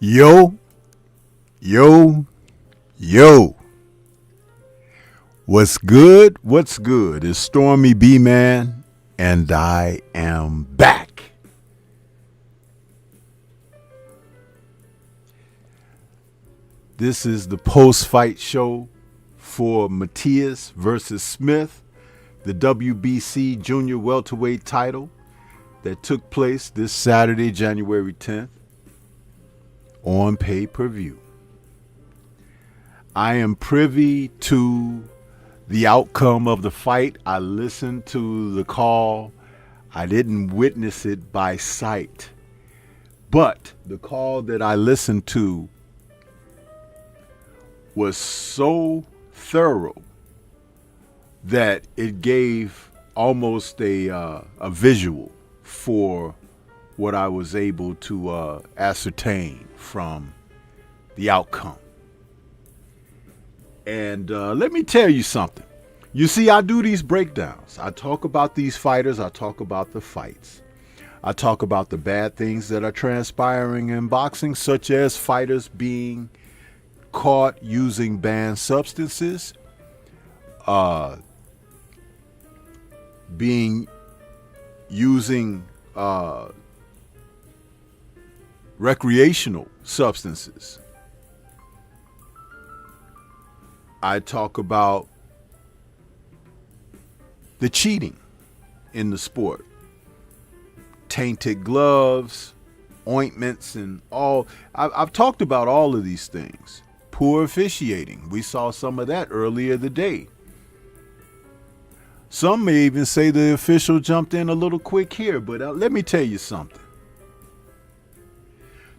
Yo, yo, yo. What's good? What's good? It's Stormybman, and I am back. This is the post-fight show for Matias versus Smith, the WBC Junior Welterweight title that took place this Saturday, January 10th. On pay-per-view. I am privy to the outcome of the fight. I listened to the call. I didn't witness it by sight. But the call that I listened to was so thorough that it gave almost a visual for what I was able to ascertain from the outcome. And let me tell you something. You see, I do these breakdowns. I talk about these fighters. I talk about the fights. I talk about the bad things that are transpiring in boxing, such as fighters being caught using banned substances, using recreational substances. I talk about the cheating in the sport, tainted gloves, ointments, and all. I've talked about all of these things. Poor officiating. We saw some of that earlier today. Some may even say the official jumped in a little quick here, but let me tell you something.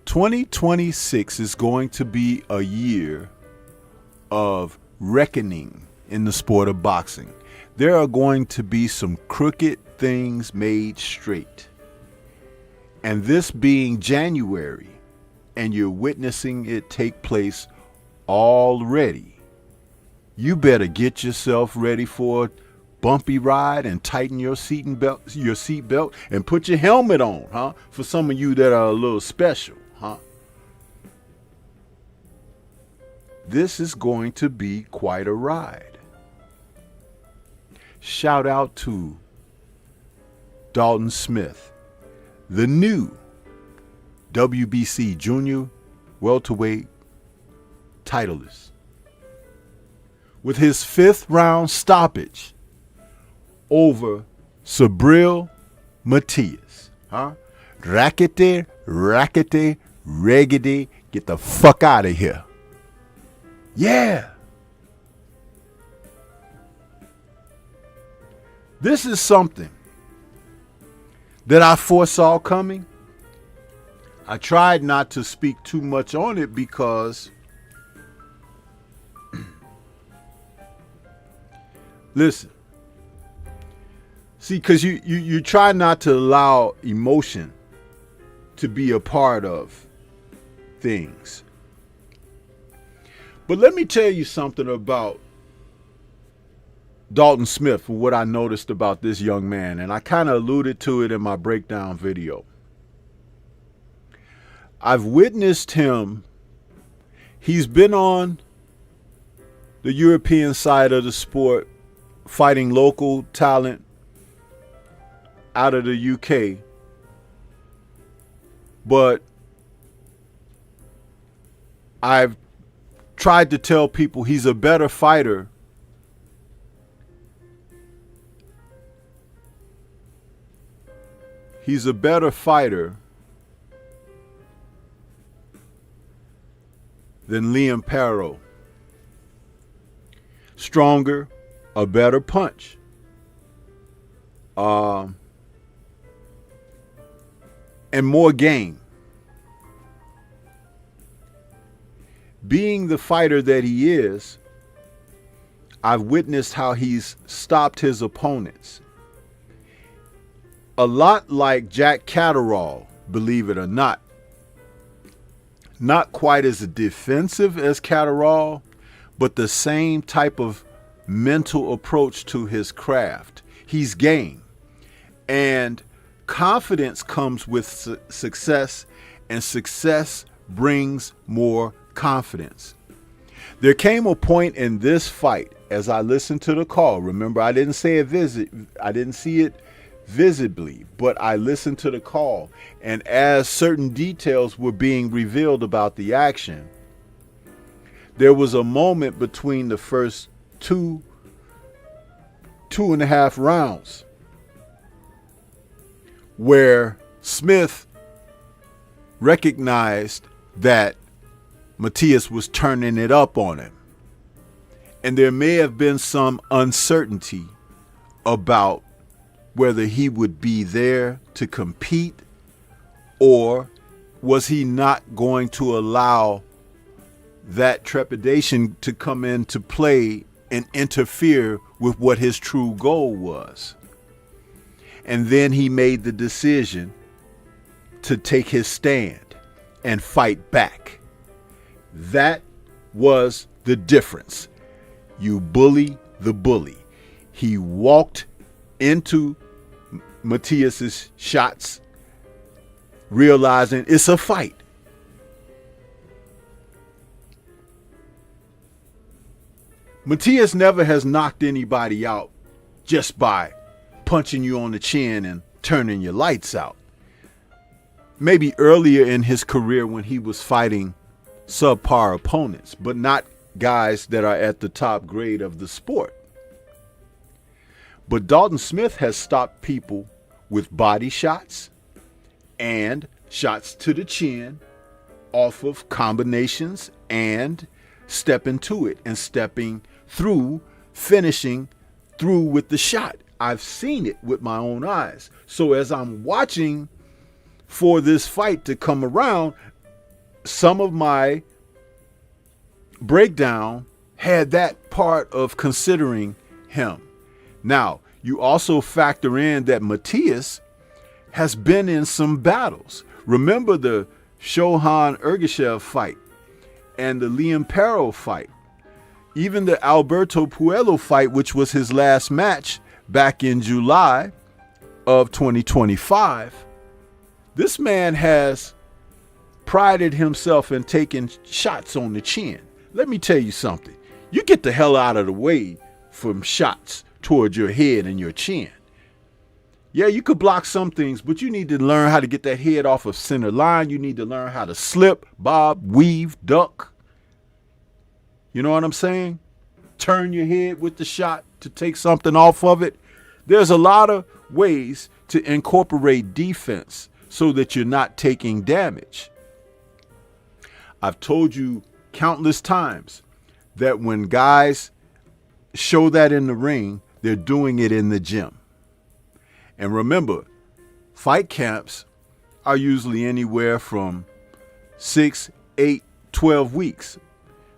2026 is going to be a year of reckoning in the sport of boxing. There are going to be some crooked things made straight. And this being January, and you're witnessing it take place already, you better get yourself ready for a bumpy ride and tighten your seat belt and put your helmet on, huh? For some of you that are a little special. This is going to be quite a ride. Shout out to Dalton Smith, the new WBC Junior Welterweight titleist, with his 5th round stoppage over Stormybman Matias. Rackety, raggedy, get the fuck out of here. Yeah. This is something that I foresaw coming. I tried not to speak too much on it because, listen, see, because you try not to allow emotion to be a part of things. But let me tell you something about Dalton Smith, for what I noticed about this young man, and I kind of alluded to it in my breakdown video. I've witnessed him. He's been on the European side of the sport, fighting local talent out of the UK. But I've tried to tell people he's a better fighter than Liam Perro. Stronger, a better punch. And more game. Being the fighter that he is, I've witnessed how he's stopped his opponents. A lot like Jack Catterall, believe it or not. Not quite as defensive as Catterall, but the same type of mental approach to his craft. He's game. And confidence comes with success, and success brings more confidence. There came a point in this fight as I listened to the call. Remember, I didn't see it visibly, but I listened to the call. And as certain details were being revealed about the action, there was a moment between the first two and a half rounds where Smith recognized that Matias was turning it up on him. And there may have been some uncertainty about whether he would be there to compete, or was he not going to allow that trepidation to come into play and interfere with what his true goal was. And then he made the decision to take his stand and fight back. That was the difference. You bully the bully. He walked into Matias's shots, realizing it's a fight. Matias never has knocked anybody out just by punching you on the chin and turning your lights out. Maybe earlier in his career when he was fighting subpar opponents, but not guys that are at the top grade of the sport. But Dalton Smith has stopped people with body shots and shots to the chin off of combinations and stepping to it and stepping through, finishing through with the shot. I've seen it with my own eyes. So as I'm watching for this fight to come around, some of my breakdown had that part of considering him. Now, you also factor in that Matias has been in some battles. Remember the Shohan Ergashev fight and the Liam Perro fight. Even the Alberto Puello fight, which was his last match back in July of 2025. This man has prided himself in taking shots on the chin. Let me tell you something. You get the hell out of the way from shots towards your head and your chin. Yeah, you could block some things, but you need to learn how to get that head off of center line. You need to learn how to slip, bob, weave, duck. You know what I'm saying? Turn your head with the shot to take something off of it. There's a lot of ways to incorporate defense so that you're not taking damage. I've told you countless times that when guys show that in the ring, they're doing it in the gym. And remember, fight camps are usually anywhere from 6, 8, 12 weeks.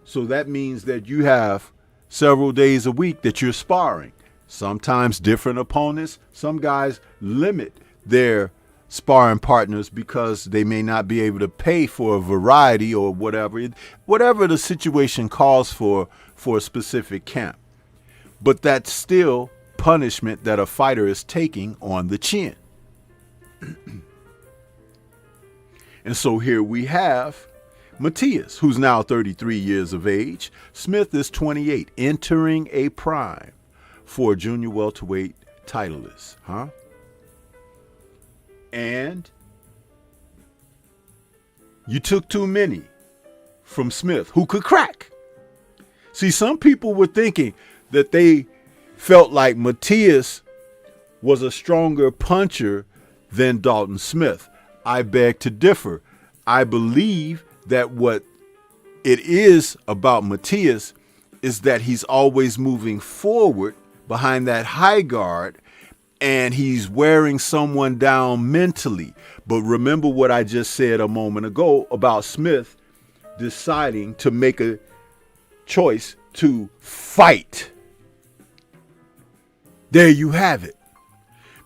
So that means that you have several days a week that you're sparring. Sometimes different opponents. Some guys limit their sparring partners because they may not be able to pay for a variety or whatever the situation calls for a specific camp. But that's still punishment that a fighter is taking on the chin. And so here we have Matias, who's now 33 years of age. Smith is 28, entering a prime for a junior welterweight titleist, And you took too many from Smith, who could crack. See, some people were thinking that they felt like Matias was a stronger puncher than Dalton Smith. I beg to differ. I believe that what it is about Matias is that he's always moving forward behind that high guard, and he's wearing someone down mentally. But remember what I just said a moment ago about Smith deciding to make a choice to fight. There you have it.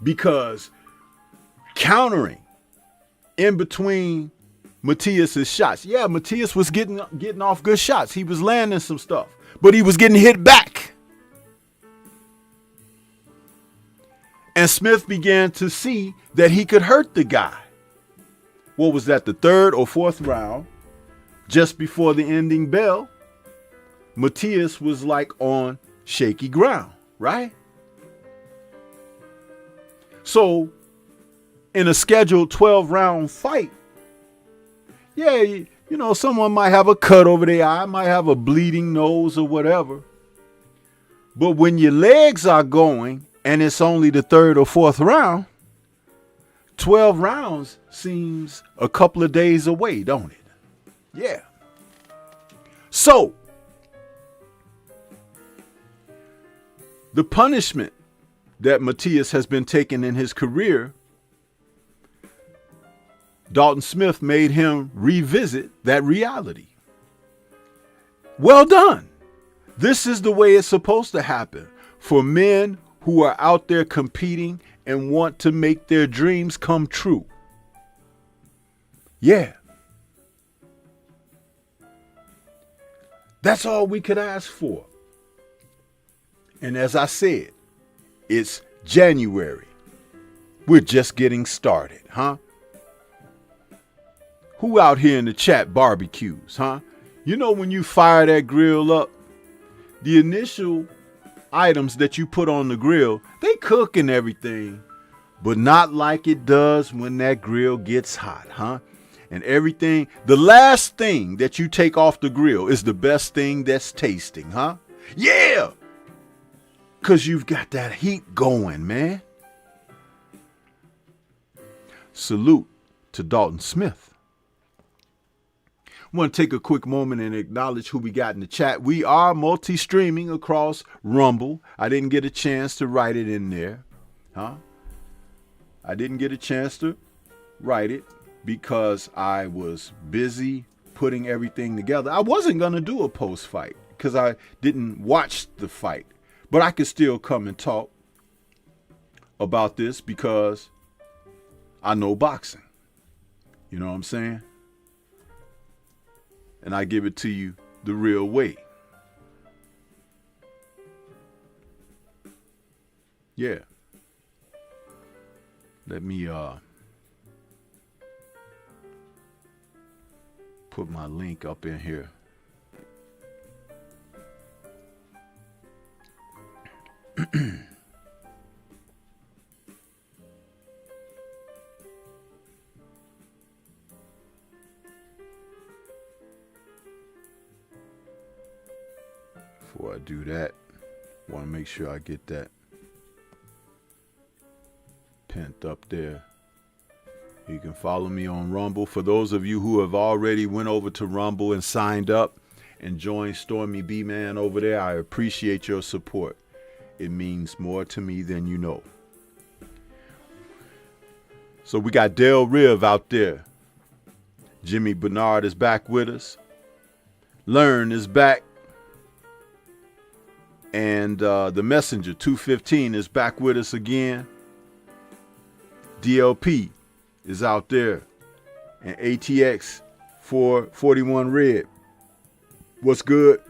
Because countering in between Matias's shots. Yeah, Matias was getting off good shots. He was landing some stuff, but he was getting hit back. And Smith began to see that he could hurt the guy. What was that, the third or fourth round? just before the ending bell, Matias was like on shaky ground, right? So in a scheduled 12-round fight, yeah, you know, someone might have a cut over their eye, might have a bleeding nose or whatever. But when your legs are going and it's only the third or fourth round, 12 rounds seems a couple of days away, don't it? Yeah. So, the punishment that Matias has been taking in his career, Dalton Smith made him revisit that reality. Well done. This is the way it's supposed to happen for men who are out there competing and want to make their dreams come true. Yeah. That's all we could ask for. And as I said, it's January. We're just getting started, huh? Who out here in the chat barbecues, huh? You know, when you fire that grill up, the initial items that you put on the grill, they cook and everything, but not like it does when that grill gets hot, huh? And everything, the last thing that you take off the grill is the best thing that's tasting, huh? Yeah! Because you've got that heat going, man. Salute to Dalton Smith. I want to take a quick moment and acknowledge who we got in the chat. We are multi-streaming across Rumble. I didn't get a chance to write it in there. I didn't get a chance to write it because I was busy putting everything together. I wasn't going to do a post-fight because I didn't watch the fight. But I could still come and talk about this because I know boxing. You know what I'm saying? And I give it to you the real way. Yeah. Let me put my link up in here. Before I do that, I want to make sure I get that pent up there. You can follow me on Rumble. For those of you who have already went over to Rumble and signed up and joined Stormybman over there, I appreciate your support. It means more to me than you know. So we got Del Riv out there. Jimmy Bernard is back with us. Learn is back. And the Messenger 215 is back with us again. DLP is out there. And ATX 441 Red. What's good?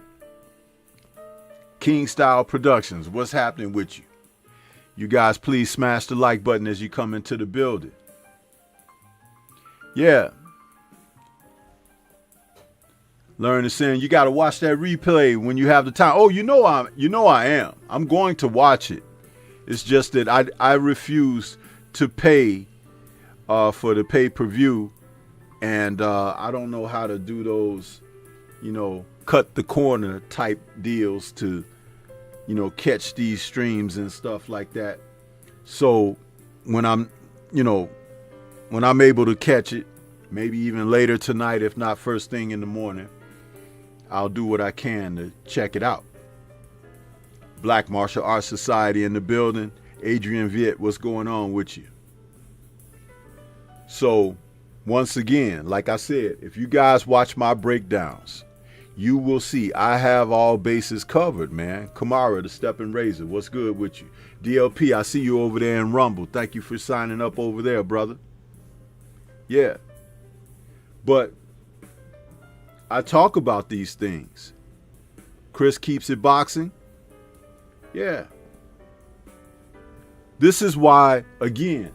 King Style Productions. What's happening with you? You guys please smash the like button as you come into the building. Yeah. Learn is saying you got to watch that replay when you have the time. Oh, you know I am. I'm going to watch it. It's just that I refuse to pay for the pay-per-view, and I don't know how to do those, cut the corner type deals to, catch these streams and stuff like that. So when I'm able to catch it, maybe even later tonight, if not first thing in the morning, I'll do what I can to check it out. Black Martial Arts Society in the building. Adrian Viet, what's going on with you? So, once again, like I said, if you guys watch my breakdowns, you will see I have all bases covered, man. Kamara, the Stepping Razor, what's good with you? DLP, I see you over there in Rumble. Thank you for signing up over there, brother. Yeah. But I talk about these things. Chris keeps it boxing. Yeah. This is why, again,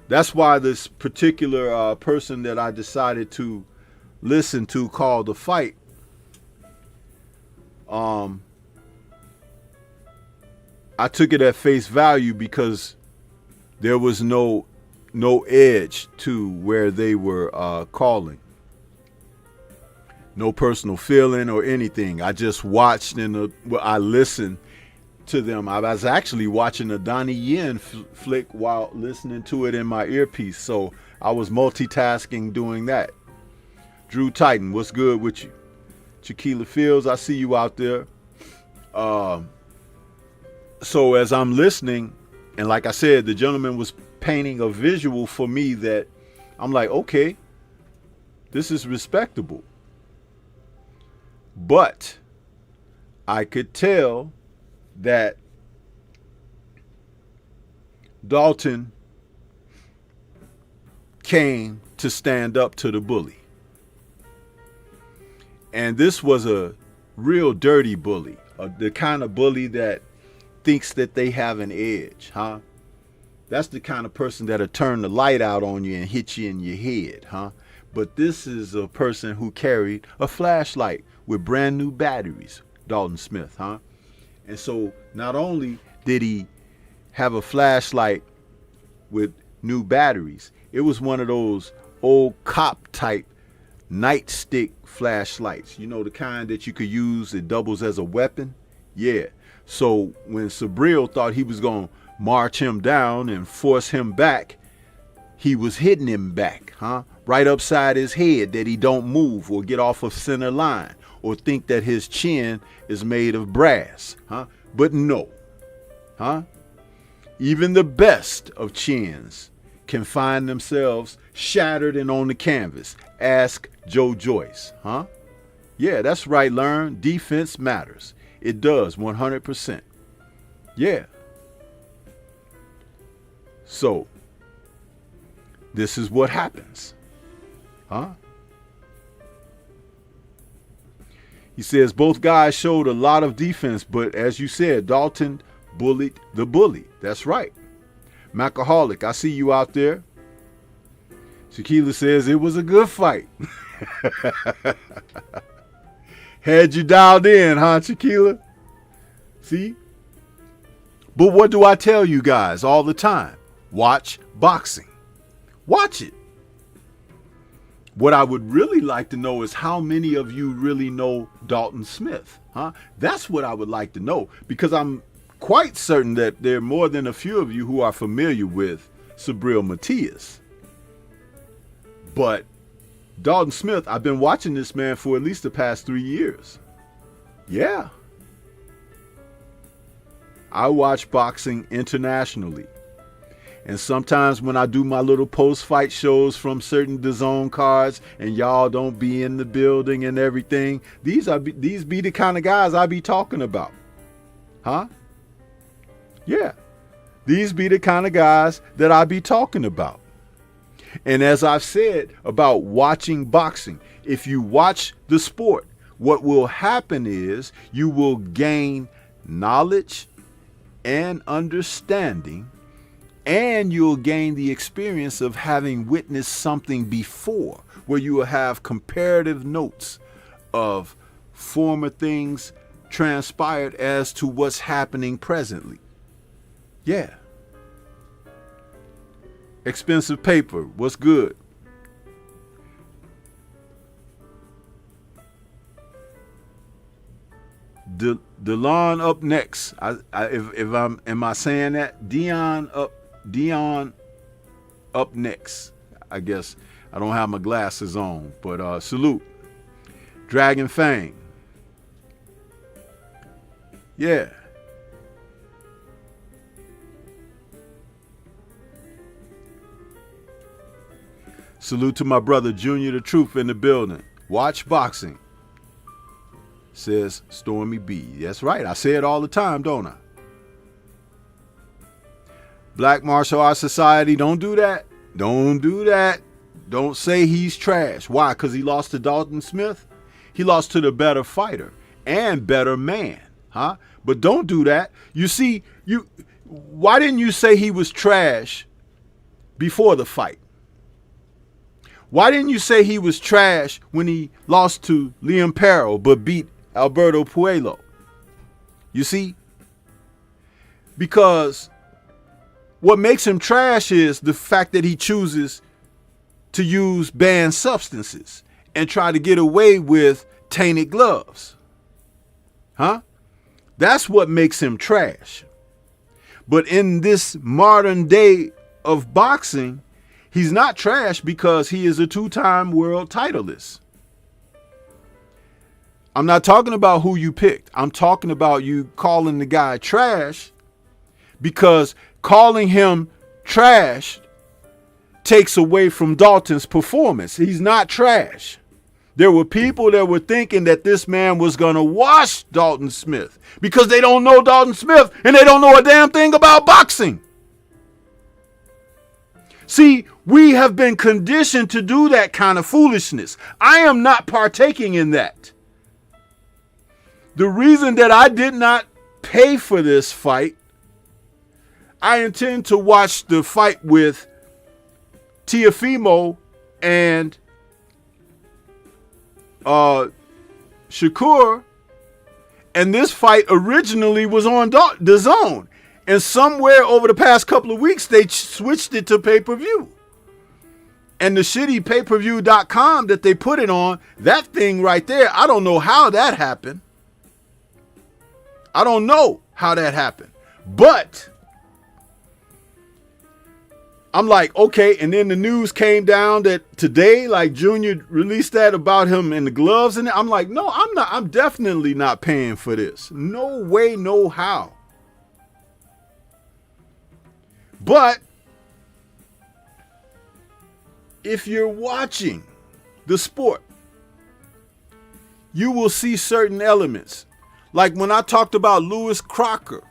that's why this particular person that I decided to listened to called The Fight, I took it at face value because there was no edge to where they were calling. No personal feeling or anything. I just watched I listened to them. I was actually watching a Donnie Yen flick while listening to it in my earpiece. So I was multitasking doing that. Drew Titan, what's good with you? Chiquila Fields, I see you out there. So as I'm listening, and like I said, the gentleman was painting a visual for me that I'm like, okay, this is respectable. But I could tell that Dalton came to stand up to the bully. And this was a real dirty bully, the kind of bully that thinks that they have an edge, huh? That's the kind of person that'll turn the light out on you and hit you in your head, huh? But this is a person who carried a flashlight with brand new batteries, Dalton Smith, huh? And so not only did he have a flashlight with new batteries, it was one of those old cop type nightstick flashlights. You know, the kind that you could use, it doubles as a weapon? Yeah. So when Sabril thought he was going to march him down and force him back, he was hitting him back, huh? Right upside his head, that he don't move or get off of center line or think that his chin is made of brass, huh? But no, huh? Even the best of chins can find themselves shattered and on the canvas. Ask Joe Joyce, huh? Yeah, that's right, learn. Defense matters. It does, 100%. Yeah. So, this is what happens. Huh? He says both guys showed a lot of defense, but as you said, Dalton bullied the bully. That's right. Macaholic, I see you out there. Shaquila says it was a good fight. Had you dialed in, huh, Shaquila? See? But what do I tell you guys all the time? Watch boxing. Watch it. What I would really like to know is how many of you really know Dalton Smith, huh? That's what I would like to know, because I'm quite certain that there are more than a few of you who are familiar with Stormybman Matias. But Dalton Smith, I've been watching this man for at least the past 3 years. Yeah. I watch boxing internationally. And sometimes when I do my little post-fight shows from certain DAZN cards and y'all don't be in the building and everything, these be the kind of guys I be talking about. Huh? Yeah. These be the kind of guys that I be talking about. And as I've said about watching boxing, if you watch the sport, what will happen is you will gain knowledge and understanding, and you'll gain the experience of having witnessed something before, where you will have comparative notes of former things transpired as to what's happening presently. Yeah. Expensive paper, what's good? Delon up next. Am I saying that? Dion up next. I guess I don't have my glasses on, but salute. Dragon Fang. Yeah. Salute to my brother Junior the Truth in the building. Watch boxing, says Stormy B. That's right. I say it all the time, don't I? Black Martial Arts Society, don't do that. Don't do that. Don't say he's trash. Why? Because he lost to Dalton Smith? He lost to the better fighter and better man, huh? But don't do that. You see, why didn't you say he was trash before the fight? Why didn't you say he was trash when he lost to Liam Perro but beat Alberto Puello? You see? Because what makes him trash is the fact that he chooses to use banned substances and try to get away with tainted gloves. Huh? That's what makes him trash. But in this modern day of boxing, he's not trash because he is a 2-time world titleist. I'm not talking about who you picked. I'm talking about you calling the guy trash, because calling him trash takes away from Dalton's performance. He's not trash. There were people that were thinking that this man was going to wash Dalton Smith because they don't know Dalton Smith and they don't know a damn thing about boxing. See, we have been conditioned to do that kind of foolishness. I am not partaking in that. The reason that I did not pay for this fight, I intend to watch the fight with Teofimo and Shakur, and this fight originally was on the Zone, and somewhere over the past couple of weeks they switched it to pay-per-view. And the shitty pay-per-view.com that they put it on, that thing right there, I don't know how that happened. I don't know how that happened. But I'm like, okay, and then the news came down that today, like Junior released that about him and the gloves, and I'm like, no, I'm definitely not paying for this. No way, no how. But if you're watching the sport, you will see certain elements. Like when I talked about Lewis Crocker,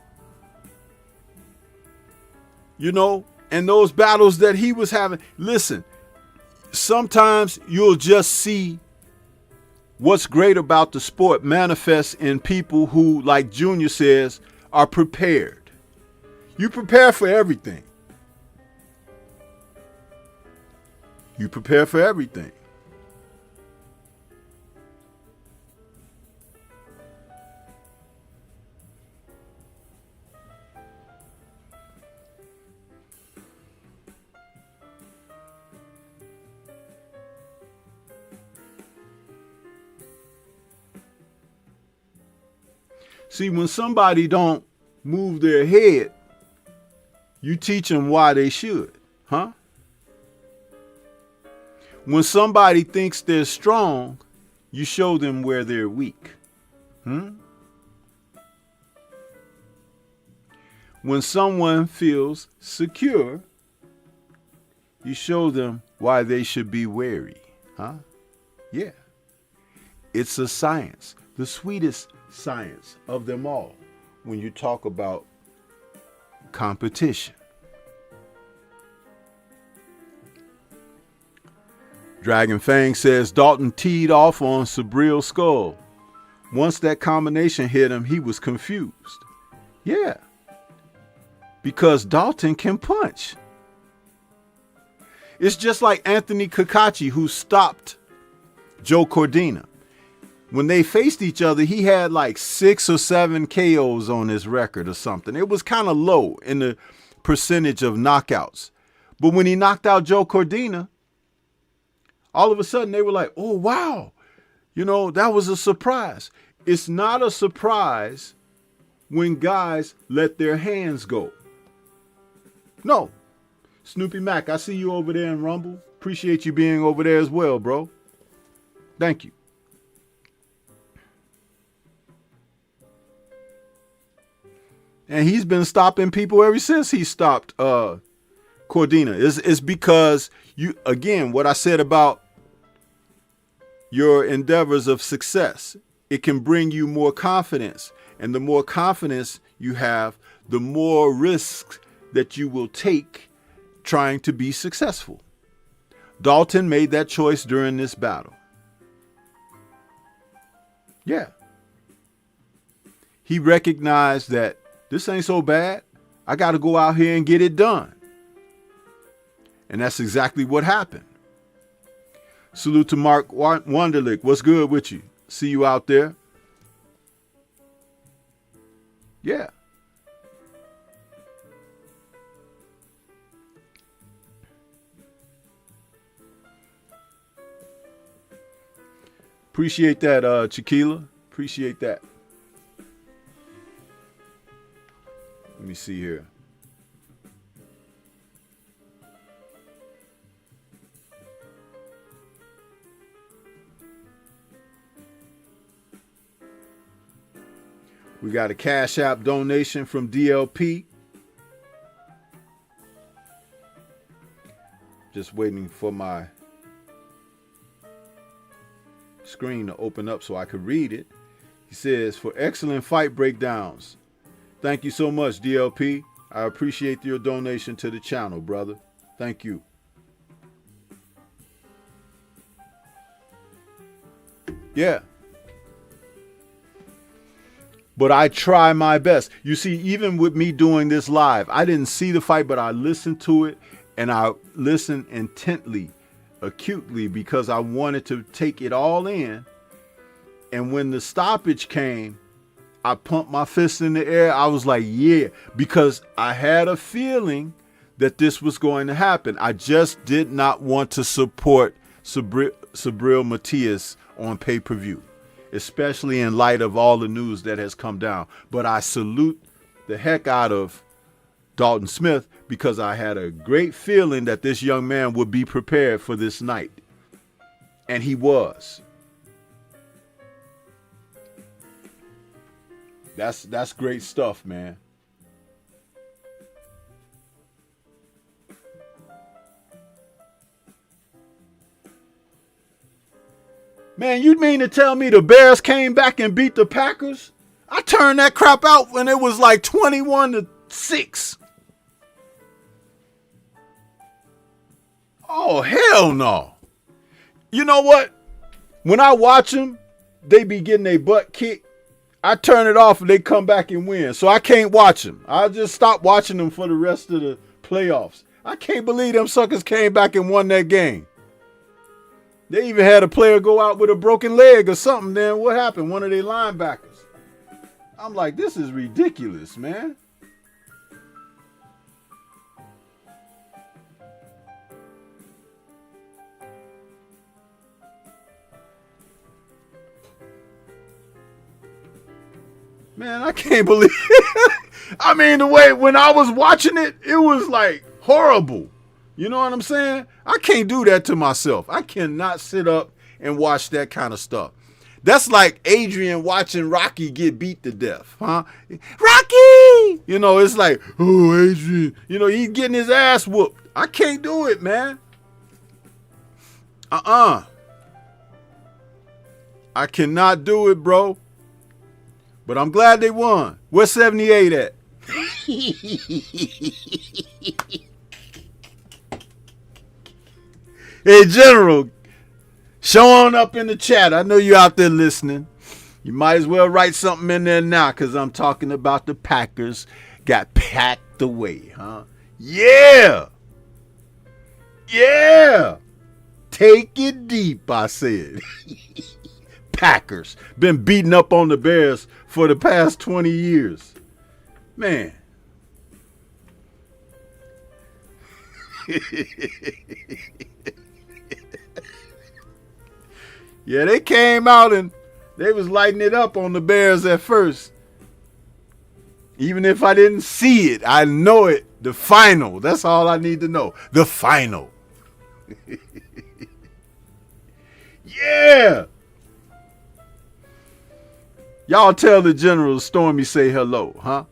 you know, and those battles that he was having. Listen, sometimes you'll just see what's great about the sport manifest in people who, like Junior says, are prepared. You prepare for everything. You prepare for everything. See, when somebody don't move their head, you teach them why they should, huh? When somebody thinks they're strong, you show them where they're weak. When someone feels secure, you show them why they should be wary, huh? Yeah. It's a science, the sweetest science of them all when you talk about competition. Dragon Fang says Dalton teed off on Sabril's skull. Once that combination hit him, he was confused. Yeah, because Dalton can punch. It's just like Anthony Kakachi, who stopped Joe Cordina. When they faced each other, he had like 6 or 7 KOs on his record or something. It was kind of low in the percentage of knockouts. But when he knocked out Joe Cordina, all of a sudden they were like, oh, wow, you know, that was a surprise. It's not a surprise when guys let their hands go. No. Snoopy Mac, I see you over there in Rumble. Appreciate you being over there as well, bro. Thank you. And he's been stopping people ever since he stopped Cordina. It's because you, again, what I said about your endeavors of success, it can bring you more confidence. And the more confidence you have, the more risks that you will take trying to be successful. Dalton made that choice during this battle. Yeah. He recognized that this ain't so bad. I got to go out here and get it done. And that's exactly what happened. Salute to Mark Wonderlick. What's good with you? See you out there. Yeah. Appreciate that, Chiquila. Appreciate that. Let me see here. We got a Cash App donation from DLP. Just waiting for my screen to open up so I could read it. He says, for excellent fight breakdowns. Thank you so much, DLP. I appreciate your donation to the channel, brother. Thank you. Yeah. But I try my best. You see, even with me doing this live, I didn't see the fight, but I listened to it, and I listened intently, acutely, because I wanted to take it all in. And when the stoppage came, I pumped my fist in the air. I was like, yeah, because I had a feeling that this was going to happen. I just did not want to support Stormybman Matias on pay-per-view, especially in light of all the news that has come down. But I salute the heck out of Dalton Smith because I had a great feeling that this young man would be prepared for this night. And he was. That's great stuff, man. Man, you mean to tell me the Bears came back and beat the Packers? I turned that crap out when it was like 21-6. Oh, hell no. You know what? When I watch them, they be getting their butt kicked. I turn it off and they come back and win. So I can't watch them. I just stop watching them for the rest of the playoffs. I can't believe them suckers came back and won that game. They even had a player go out with a broken leg or something. Then what happened? One of their linebackers. I'm like, this is ridiculous, man. Man, I can't believe it. I mean, the way when I was watching it, it was like horrible. You know what I'm saying? I can't do that to myself. I cannot sit up and watch that kind of stuff. That's like Adrian watching Rocky get beat to death, huh? Rocky! You know, it's like, oh, Adrian. You know, he's getting his ass whooped. I can't do it, man. I cannot do it, bro. But I'm glad they won. Where's 78 at? Hey, General, show on up in the chat. I know you out there listening. You might as well write something in there now because I'm talking about the Packers got packed away, huh? Yeah. Yeah. Take it deep, I said. Packers been beating up on the Bears for the past 20 years. Man. Yeah, they came out and they was lighting it up on the Bears at first. Even if I didn't see it, I know it. The final. That's all I need to know. The final. Yeah. Y'all tell the General Stormy say hello, huh?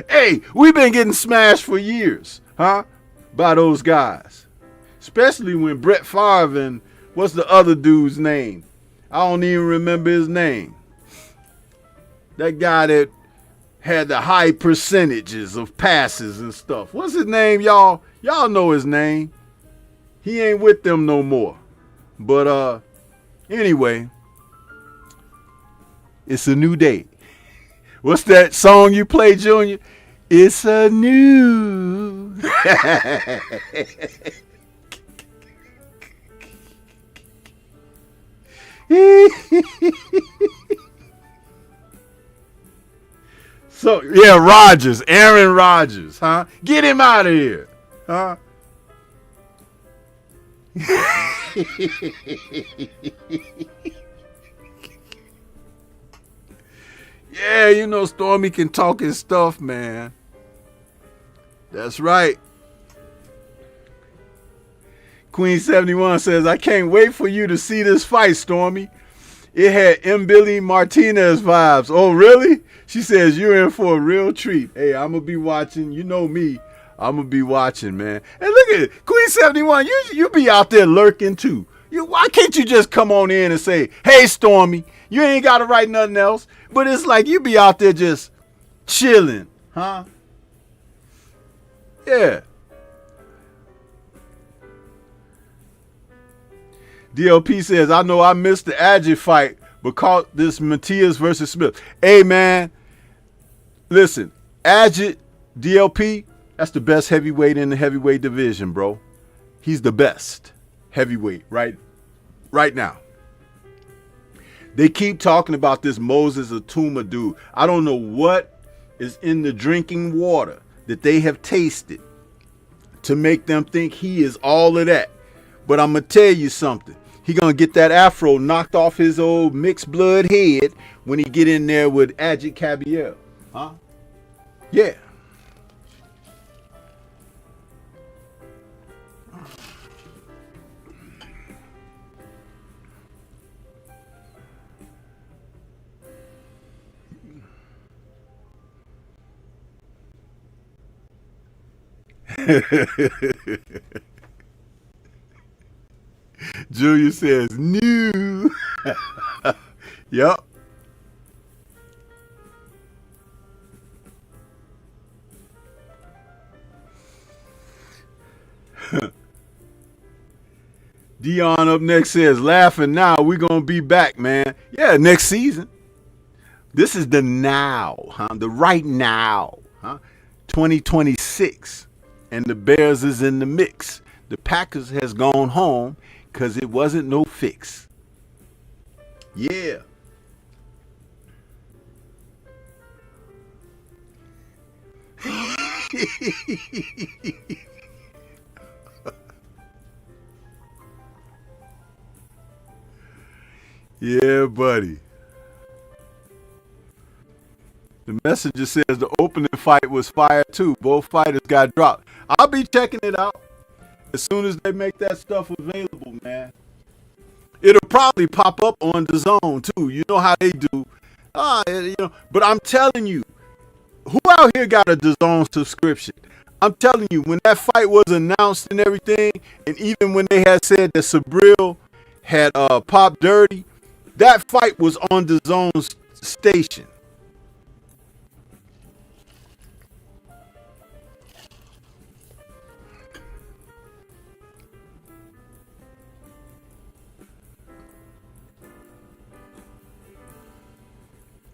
Hey, we've been getting smashed for years, huh? By those guys. Especially when Brett Favre and what's the other dude's name? I don't even remember his name. That guy that had the high percentages of passes and stuff. What's his name, y'all? Y'all know his name. He ain't with them no more. But anyway, it's a new day. What's that song you play, Junior? It's a new. So yeah, Rodgers, Aaron Rodgers, huh? Get him out of here, huh? Yeah, you know Stormy can talk his stuff, man. That's right. Queen 71 says, I can't wait for you to see this fight, Stormy. It had M. Billy Martinez vibes. Oh, really? She says, you're in for a real treat. Hey, I'm going to be watching. You know me. I'm going to be watching, man. And look at it. Queen 71, you be out there lurking, too. Why can't you just come on in and say, hey, Stormy, you ain't got to write nothing else. But it's like you be out there just chilling, huh? Yeah. DLP says, I know I missed the Agit fight, but caught this Matias versus Smith. Hey, man, listen, Agit, DLP, that's the best heavyweight in the heavyweight division, bro. He's the best heavyweight right now. They keep talking about this Moses Atuma dude. I don't know what is in the drinking water that they have tasted to make them think he is all of that. But I'm going to tell you something. He going to get that afro knocked off his old mixed blood head when he get in there with Agit Cabiel. Huh? Yeah. Julia says, new. Yep. Dion up next says, laughing now. We're going to be back, man. Yeah, next season. This is the now, huh? The right now, huh? 2026. And the Bears is in the mix. The Packers has gone home because it wasn't no fix. Yeah. Yeah, buddy. The messenger says the opening fight was fire too. Both fighters got dropped. I'll be checking it out as soon as they make that stuff available, man. It'll probably pop up on the zone too. You know how they do. But I'm telling you, who out here got a DAZN subscription? I'm telling you, when that fight was announced and everything, and even when they had said that Sabril had popped dirty, that fight was on the DAZN's station.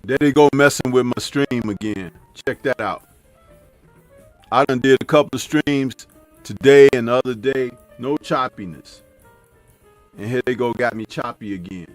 There they go messing with my stream again. Check that out. I done did a couple of streams today and the other day. No choppiness. And here they go, got me choppy again.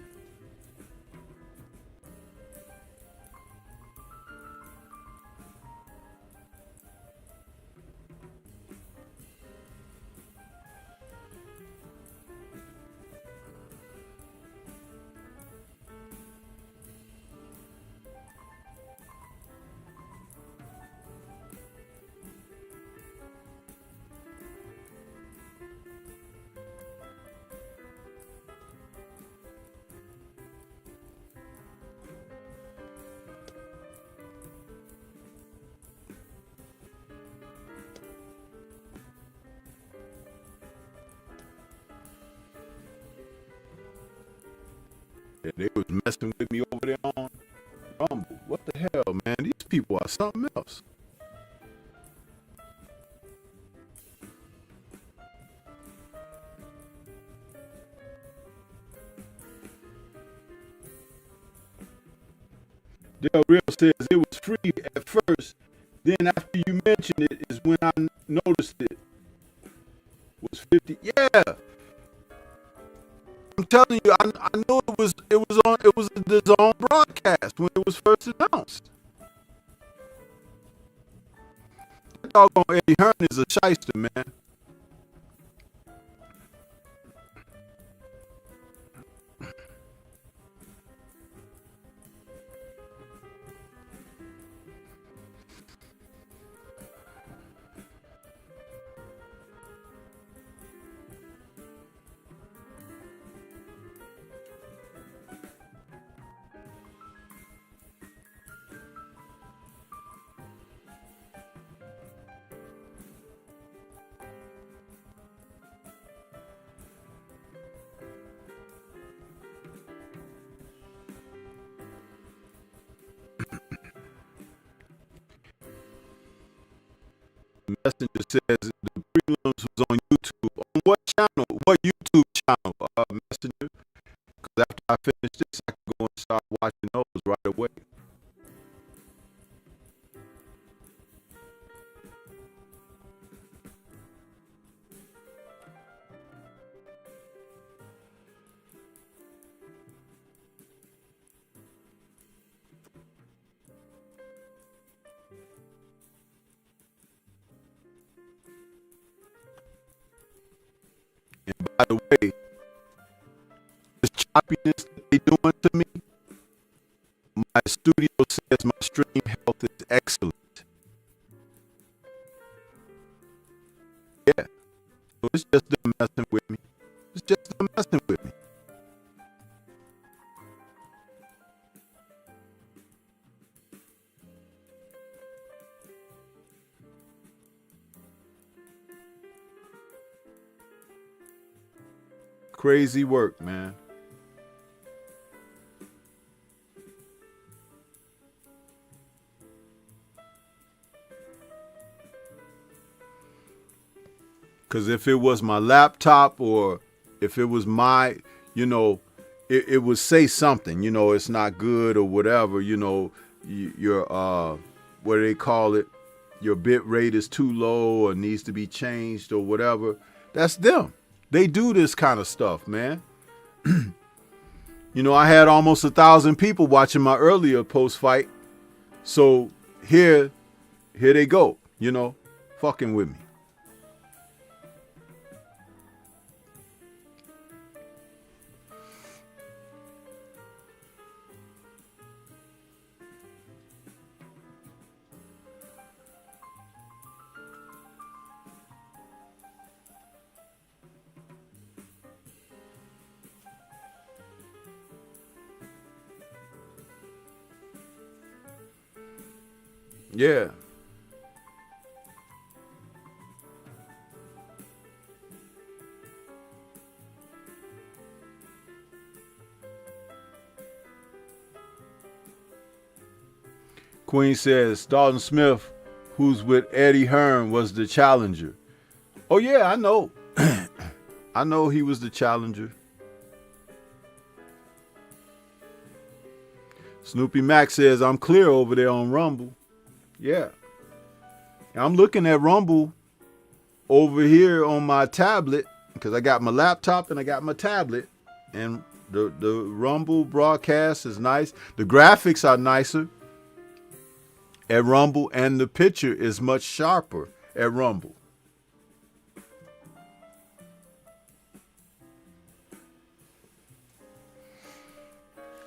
Yeah, they was messing with me over there on Rumble. What the hell, man? These people are something else. Del Real says it was free at first. Then after you mentioned it is when I noticed it was 50. Yeah, I'm telling you, I knew it was the zone broadcast when it was first announced. That doggone Eddie Hearn is a shyster, man. Messenger says the prelims was on YouTube. On what channel? What YouTube channel, Messenger? Because after I finish this, I can go and start watching those right away. And by the way, this choppiness that they doing to me, my studio says my stream health is excellent. Yeah. So it's just them messing with me. It's just them messing with me. Crazy work, man. Because if it was my laptop or if it was my, it would say something, it's not good or whatever, your, what do they call it? Your bit rate is too low or needs to be changed or whatever. That's them. They do this kind of stuff, man. I had almost 1,000 people watching my earlier post-fight. So here they go, fucking with me. Yeah. Queen says Dalton Smith, who's with Eddie Hearn, was the challenger. Oh yeah, I know. I know he was the challenger. Snoopy Mac says I'm clear over there on Rumble. Yeah. I'm looking at Rumble over here on my tablet because I got my laptop and I got my tablet. And the Rumble broadcast is nice. The graphics are nicer at Rumble and the picture is much sharper at Rumble.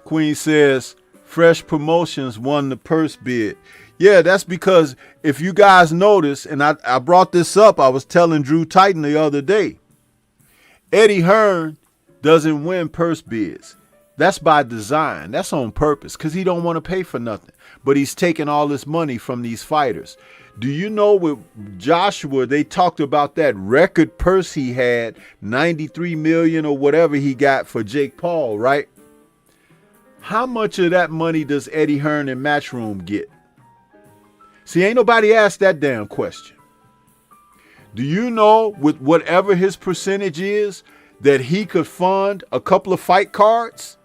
Queen says Fresh Promotions won the purse bid. Yeah, that's because if you guys notice, and I brought this up, I was telling Drew Titan the other day, Eddie Hearn doesn't win purse bids. That's by design. That's on purpose because he don't want to pay for nothing. But he's taking all this money from these fighters. Do you know with Joshua, they talked about that record purse he had, 93 million or whatever he got for Jake Paul, right? How much of that money does Eddie Hearn and Matchroom get? See, ain't nobody asked that damn question. Do you know with whatever his percentage is that he could fund a couple of fight cards?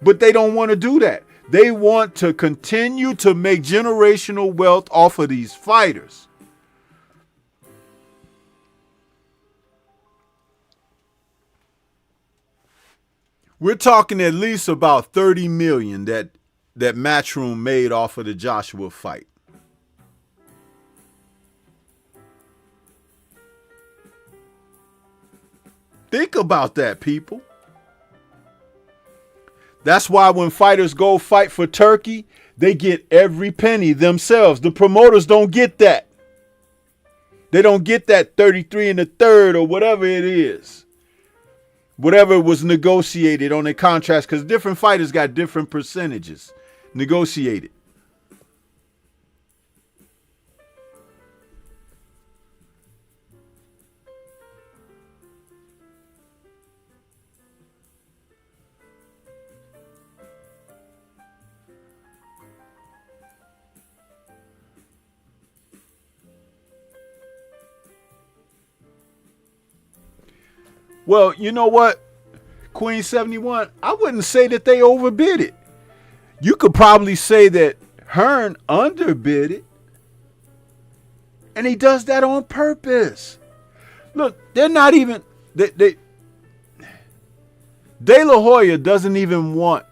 But they don't want to do that. They want to continue to make generational wealth off of these fighters. We're talking at least about 30 million that Matchroom made off of the Joshua fight. Think about that, people. That's why when fighters go fight for Turkey, they get every penny themselves. The promoters don't get that. They don't get that 33 and a third or whatever it is. Whatever was negotiated on their contracts, because different fighters got different percentages negotiated. Well, you know what, Queen 71, I wouldn't say that they overbid it. You could probably say that Hearn underbid it. And he does that on purpose. Look, they're not even... De La Hoya doesn't even want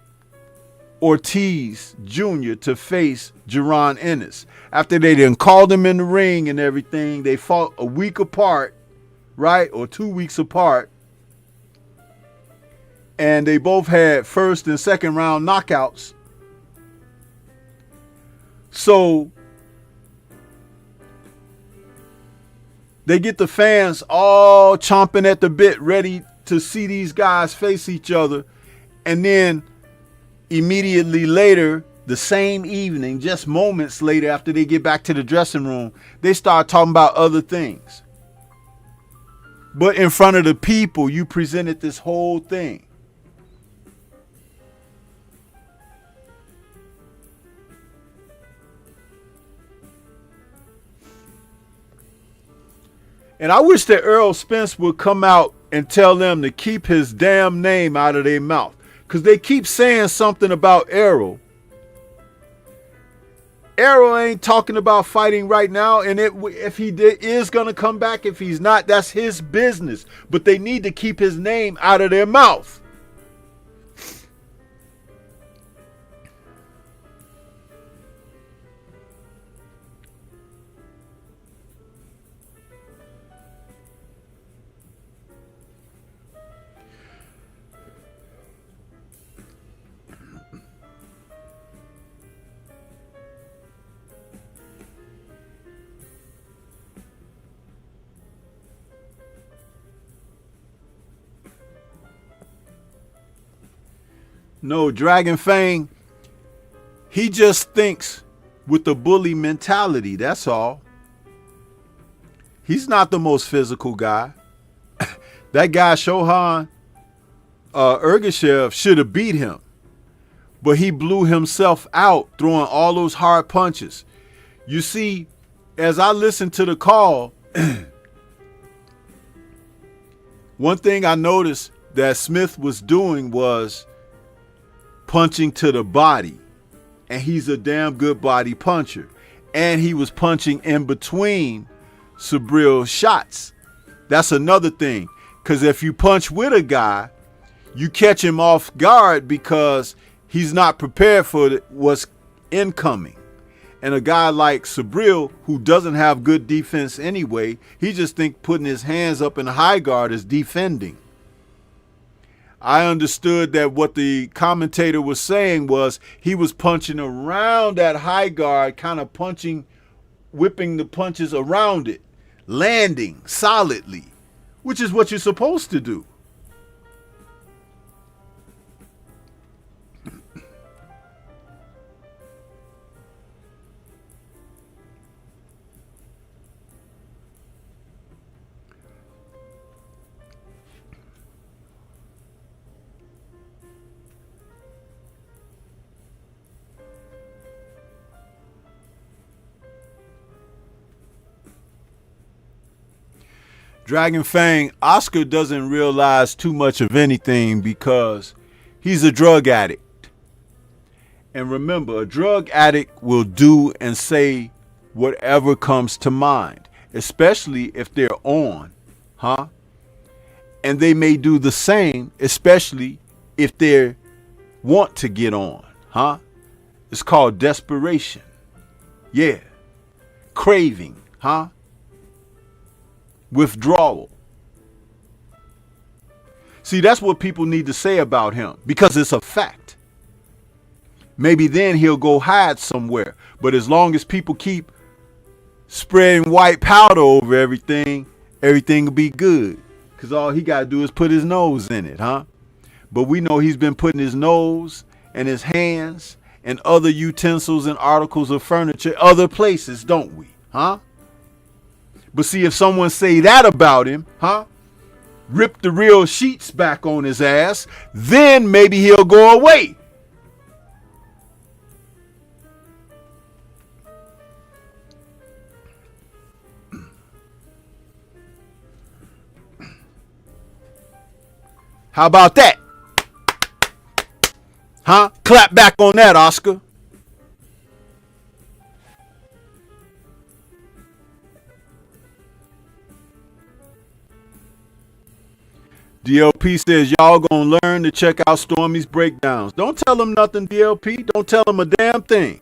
Ortiz Jr. to face Jaron Ennis. After they done called him in the ring and everything, they fought a week apart, right? Or 2 weeks apart. And they both had first and second round knockouts. So they get the fans all chomping at the bit, ready to see these guys face each other. And then immediately later, the same evening, just moments later after they get back to the dressing room, they start talking about other things. But in front of the people, you presented this whole thing. And I wish that Earl Spence would come out and tell them to keep his damn name out of their mouth. Because they keep saying something about Errol. Errol ain't talking about fighting right now. And if he is going to come back, if he's not, that's his business. But they need to keep his name out of their mouth. No, Dragon Fang, he just thinks with the bully mentality. That's all. He's not the most physical guy. That guy, Shohan Ergashev, should have beat him. But he blew himself out throwing all those hard punches. You see, as I listened to the call, one thing I noticed that Smith was doing was punching to the body, and he's a damn good body puncher. And he was punching in between Subril's shots. That's another thing, because if you punch with a guy, you catch him off guard because he's not prepared for what's incoming. And a guy like Subril, who doesn't have good defense anyway, he just think putting his hands up in high guard is defending. I understood that what the commentator was saying was he was punching around that high guard, kind of punching, whipping the punches around it, landing solidly, which is what you're supposed to do. Dragon Fang, Oscar doesn't realize too much of anything because he's a drug addict. And remember, a drug addict will do and say whatever comes to mind, especially if they're on, huh? And they may do the same, especially if they want to get on, huh? It's called desperation. Yeah. Craving, huh? Withdrawal. See, that's what people need to say about him because it's a fact. Maybe then he'll go hide somewhere. But as long as people keep spreading white powder over everything, everything will be good. Because all he got to do is put his nose in it, huh? But we know he's been putting his nose and his hands and other utensils and articles of furniture other places, don't we? Huh? But see, if someone say that about him, huh? Rip the real sheets back on his ass, then maybe he'll go away. How about that? Huh? Clap back on that, Oscar. DLP says y'all gonna learn to check out Stormy's breakdowns. Don't tell him nothing, DLP. Don't tell him a damn thing.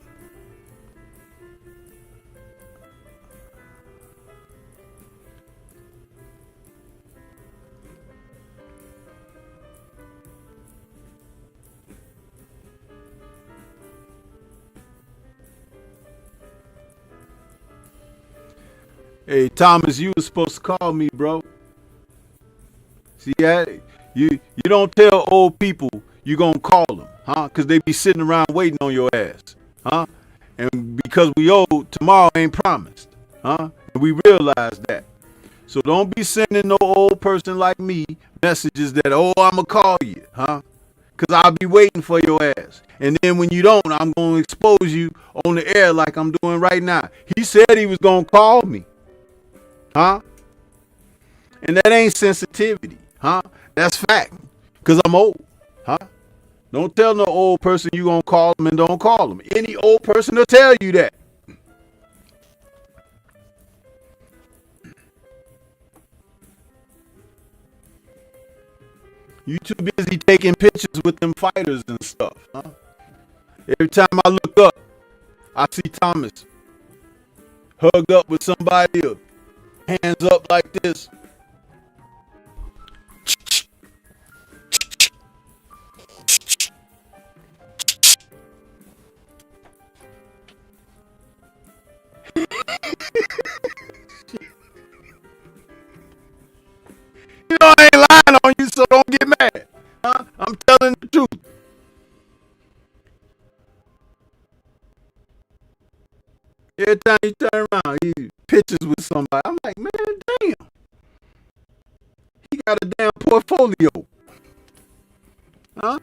Hey, Thomas, you was supposed to call me, bro. See that? You don't tell old people you gonna call them, huh? Because they be sitting around waiting on your ass, huh? And because we old, tomorrow ain't promised, huh? And we realize that. So don't be sending no old person like me messages that, oh, I'ma call you, huh? Because I'll be waiting for your ass. And then when you don't, I'm going to expose you on the air like I'm doing right now. He said he was going to call me. Huh? And that ain't sensitivity. Huh? That's fact. Because I'm old. Huh? Don't tell no old person you going to call them and don't call them. Any old person will tell you that. You too busy taking pictures with them fighters and stuff. Huh? Every time I look up, I see Thomas hugged up with somebody else. Hands up like this. You know I ain't lying on you, so don't get mad. Huh? I'm telling the truth. Every time you turn around, he pictures with somebody. I'm like, man, damn. He got a damn portfolio. Huh?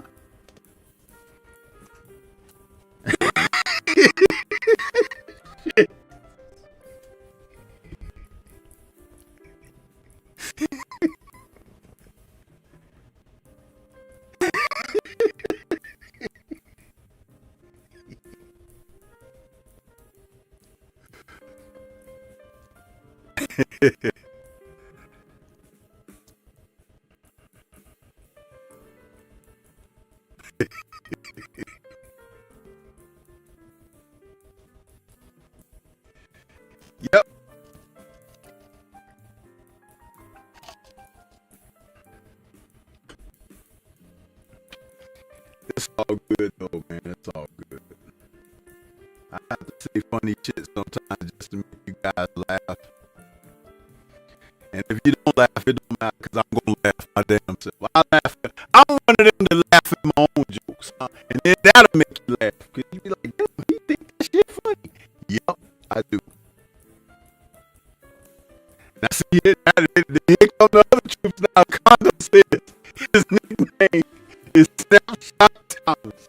Yep. It's all good though, man. It's all good. I have to say funny shit sometimes just to make you guys laugh. And if you don't laugh, it don't matter because I'm gonna laugh my damn self. I'm one of them that laugh at my own jokes, huh? And then that'll make you laugh because you be like, damn, he think that shit funny. Yep, I do. Now see it. Here come the other troops now. Condo says his nickname is Snapshot Thomas.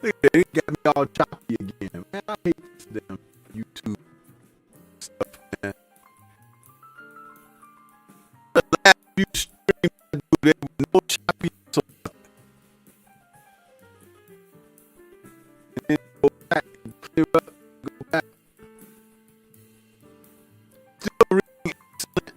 Look at that. It got me all choppy again. Man, I hate this damn YouTube stuff, man. The last few streams I do, there was no choppy. So and then go back and clear up, go back. Still reading excellent.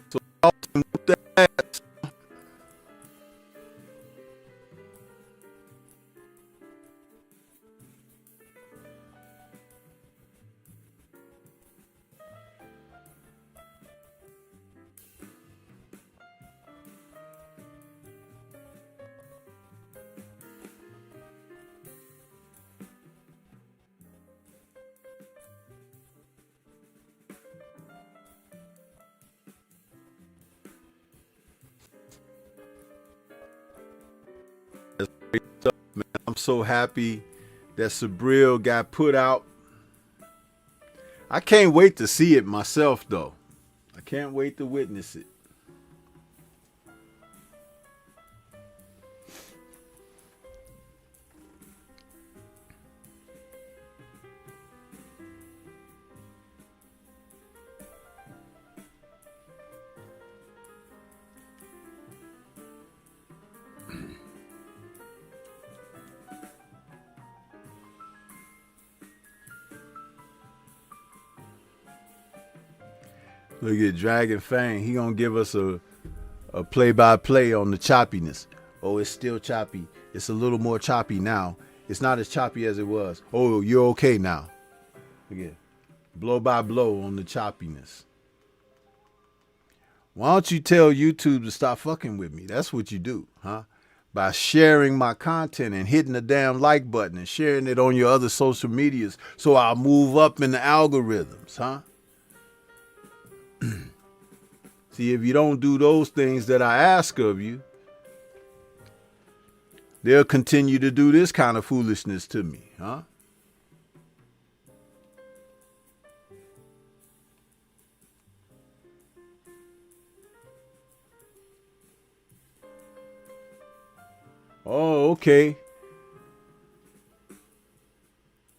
So Austin, with that ass. That's great stuff, man. I'm so happy that Sabril got put out. I can't wait to see it myself, though. I can't wait to witness it. Look at Dragon Fang. He gonna give us a play-by-play on the choppiness. Oh, it's still choppy. It's a little more choppy now. It's not as choppy as it was. Oh, you're okay now. Again, blow by blow on the choppiness. Why don't you tell YouTube to stop fucking with me? That's what you do, huh? By sharing my content and hitting the damn like button and sharing it on your other social medias so I'll move up in the algorithms, huh? See, if you don't do those things that I ask of you, they'll continue to do this kind of foolishness to me, huh? Oh, okay.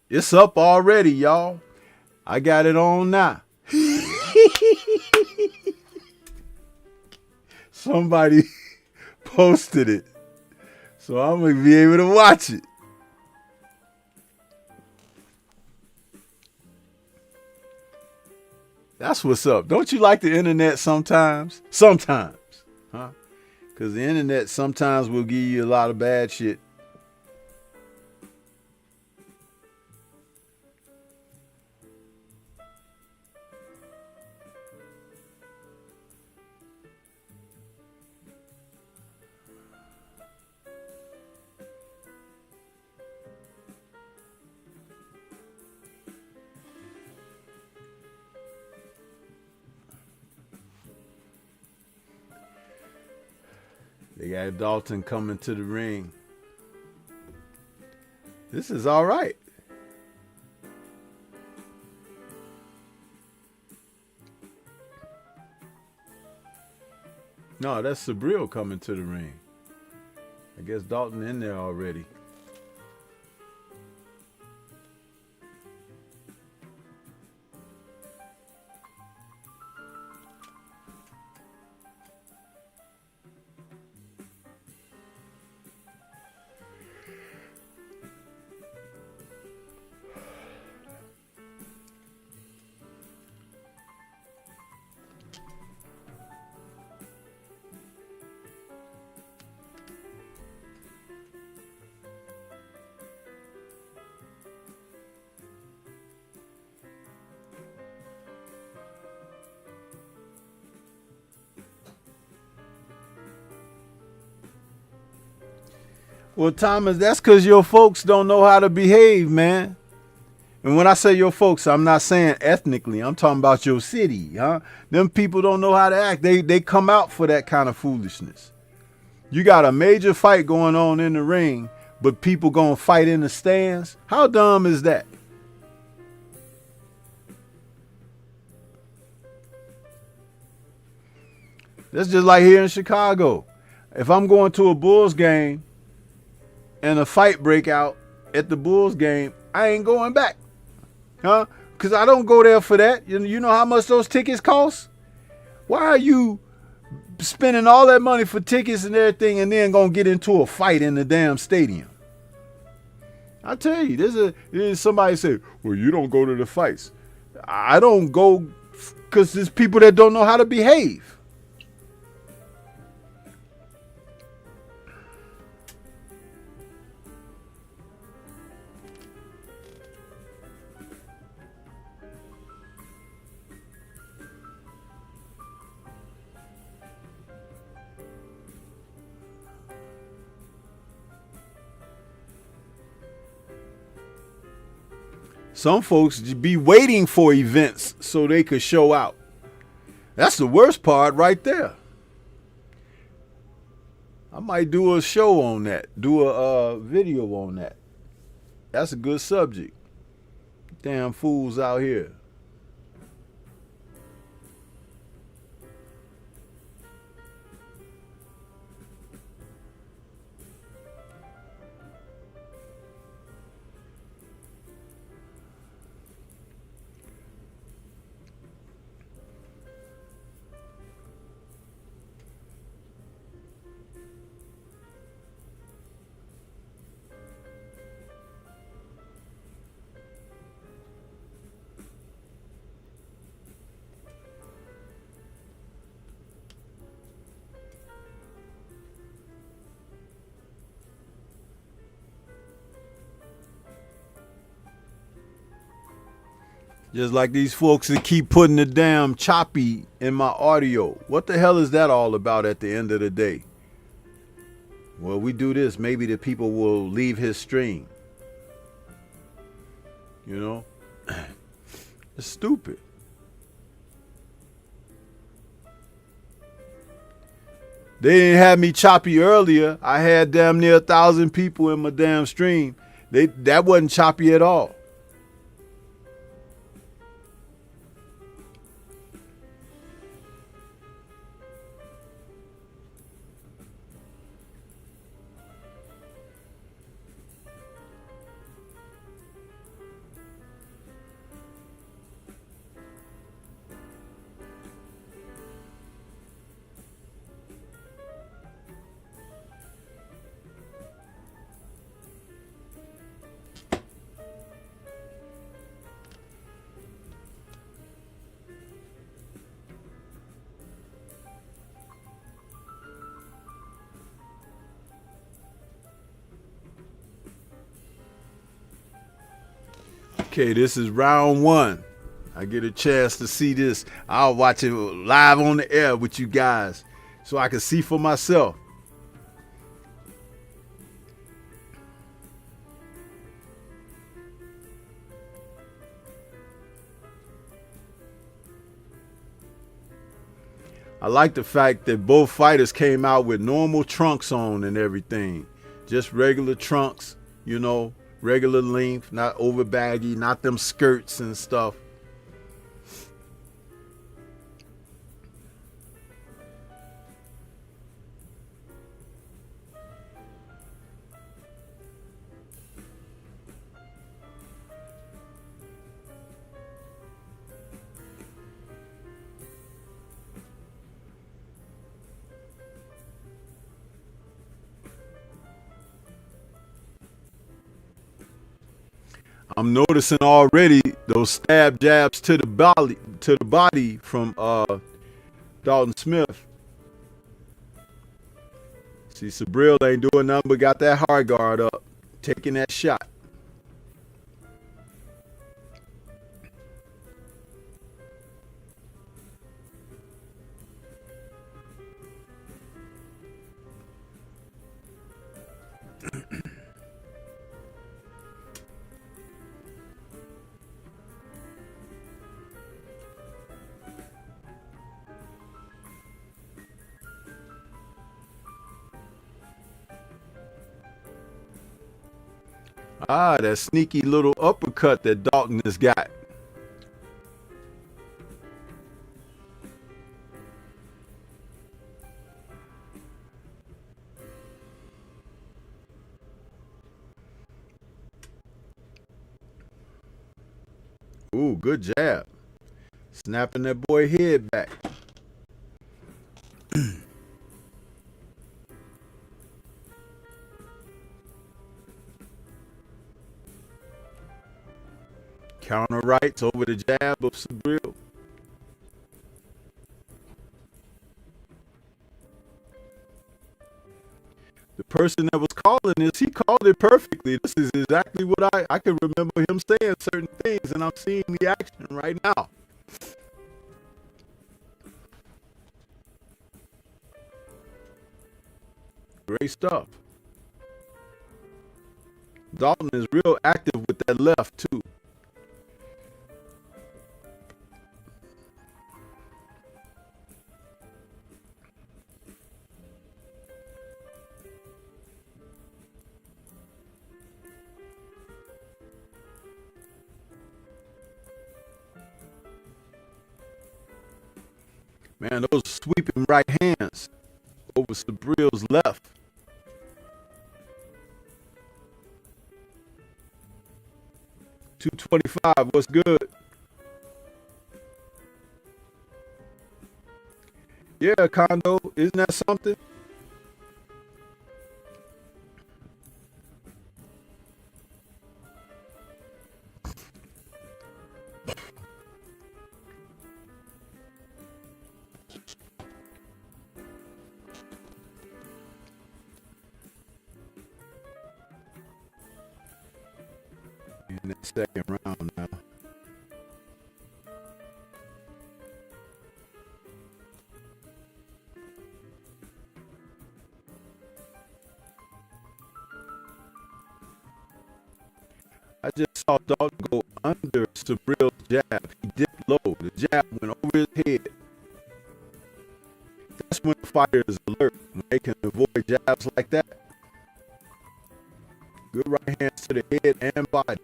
It's up already, y'all. I got it on now. Somebody posted it, so I'm going to be able to watch it. That's what's up. Don't you like the internet sometimes? Sometimes, huh? Because the internet sometimes will give you a lot of bad shit. They got Dalton coming to the ring. This is all right. No, that's Sabril coming to the ring. I guess Dalton in there already. Well, Thomas, that's because your folks don't know how to behave, man. And when I say your folks, I'm not saying ethnically. I'm talking about your city, huh? Them people don't know how to act. They come out for that kind of foolishness. You got a major fight going on in the ring, but people gonna fight in the stands? How dumb is that? That's just like here in Chicago. If I'm going to a Bulls game and a fight break out at the Bulls game, I ain't going back. Huh? Because I don't go there for that. You know how much those tickets cost? Why are you spending all that money for tickets and everything and then gonna get into a fight in the damn stadium? I tell you, there's somebody say, well, you don't go to the fights. I don't go because there's people that don't know how to behave. Some folks be waiting for events so they could show out. That's the worst part right there. I might do a show on that, do a video on that. That's a good subject. Damn fools out here. Just like these folks that keep putting the damn choppy in my audio. What the hell is that all about at the end of the day? Well, we do this, maybe the people will leave his stream. You know? It's stupid. They didn't have me choppy earlier. I had damn near 1,000 people in my damn stream. That wasn't choppy at all. Okay, this is round one. I get a chance to see this. I'll watch it live on the air with you guys so I can see for myself. I like the fact that both fighters came out with normal trunks on and everything. Just regular trunks, you know. Regular length, not over baggy, not them skirts and stuff. I'm noticing already those stab jabs to the body from Dalton Smith. See, Sabril ain't doing nothing but got that hard guard up, taking that shot. Ah, that sneaky little uppercut that Dalton has got. Ooh, good jab. Snapping that boy head back. Counter rights over the jab of Subriel. The person that was calling this, he called it perfectly. This is exactly what I can remember him saying certain things, and I'm seeing the action right now. Great stuff. Dalton is real active with that left, too. Man, those sweeping right hands over Subriel's left. $225, what's good? Yeah, Kondo, isn't that something? In that second round now. I just saw Dalton go under Subriel's jab. He dipped low. The jab went over his head. That's when the fighter is alert, when they can avoid jabs like that. Good right hands to the head and body.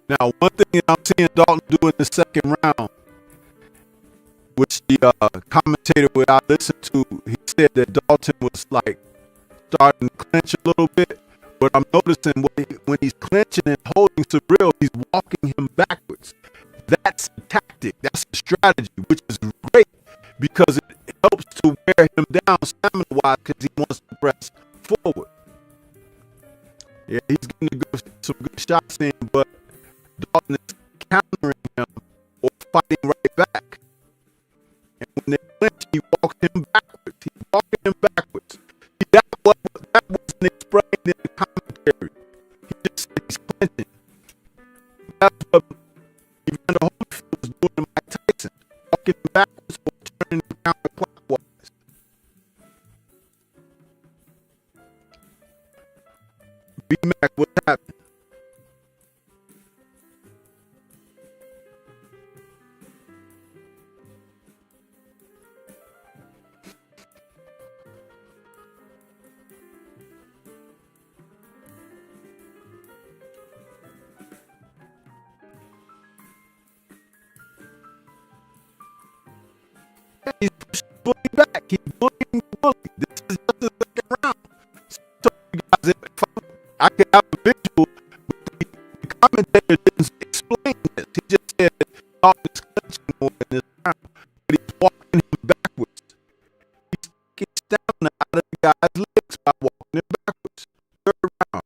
Now, one thing that I'm seeing Dalton do in the second round, which the commentator that I listened to, he said that Dalton was like starting to clench a little bit. But I'm noticing when he's clenching and holding Subriel, he's walking him backwards. That's a tactic. That's a strategy, which is great because it helps to wear him down stamina-wise because he wants to press forward. Yeah, he's getting some good shots in, but Dalton is countering him or fighting right back. And when they clinch, he walks him backwards. He's walking him backwards. That wasn't explained in the commentary. He just said he's clinching. That's what Evander Holyfield was doing to Mike Tyson, walking him backwards or turning him counterclockwise. B-Mac, what's happening? He's pushing the bully back. He's bullying the bully. This is just the second round. So you guys, if I could have a visual, but the commentator didn't explain this. He just said Dalton is clinching more in this round, but he's walking him backwards. He's taking stamina out of the guy's legs by walking him backwards. Third round.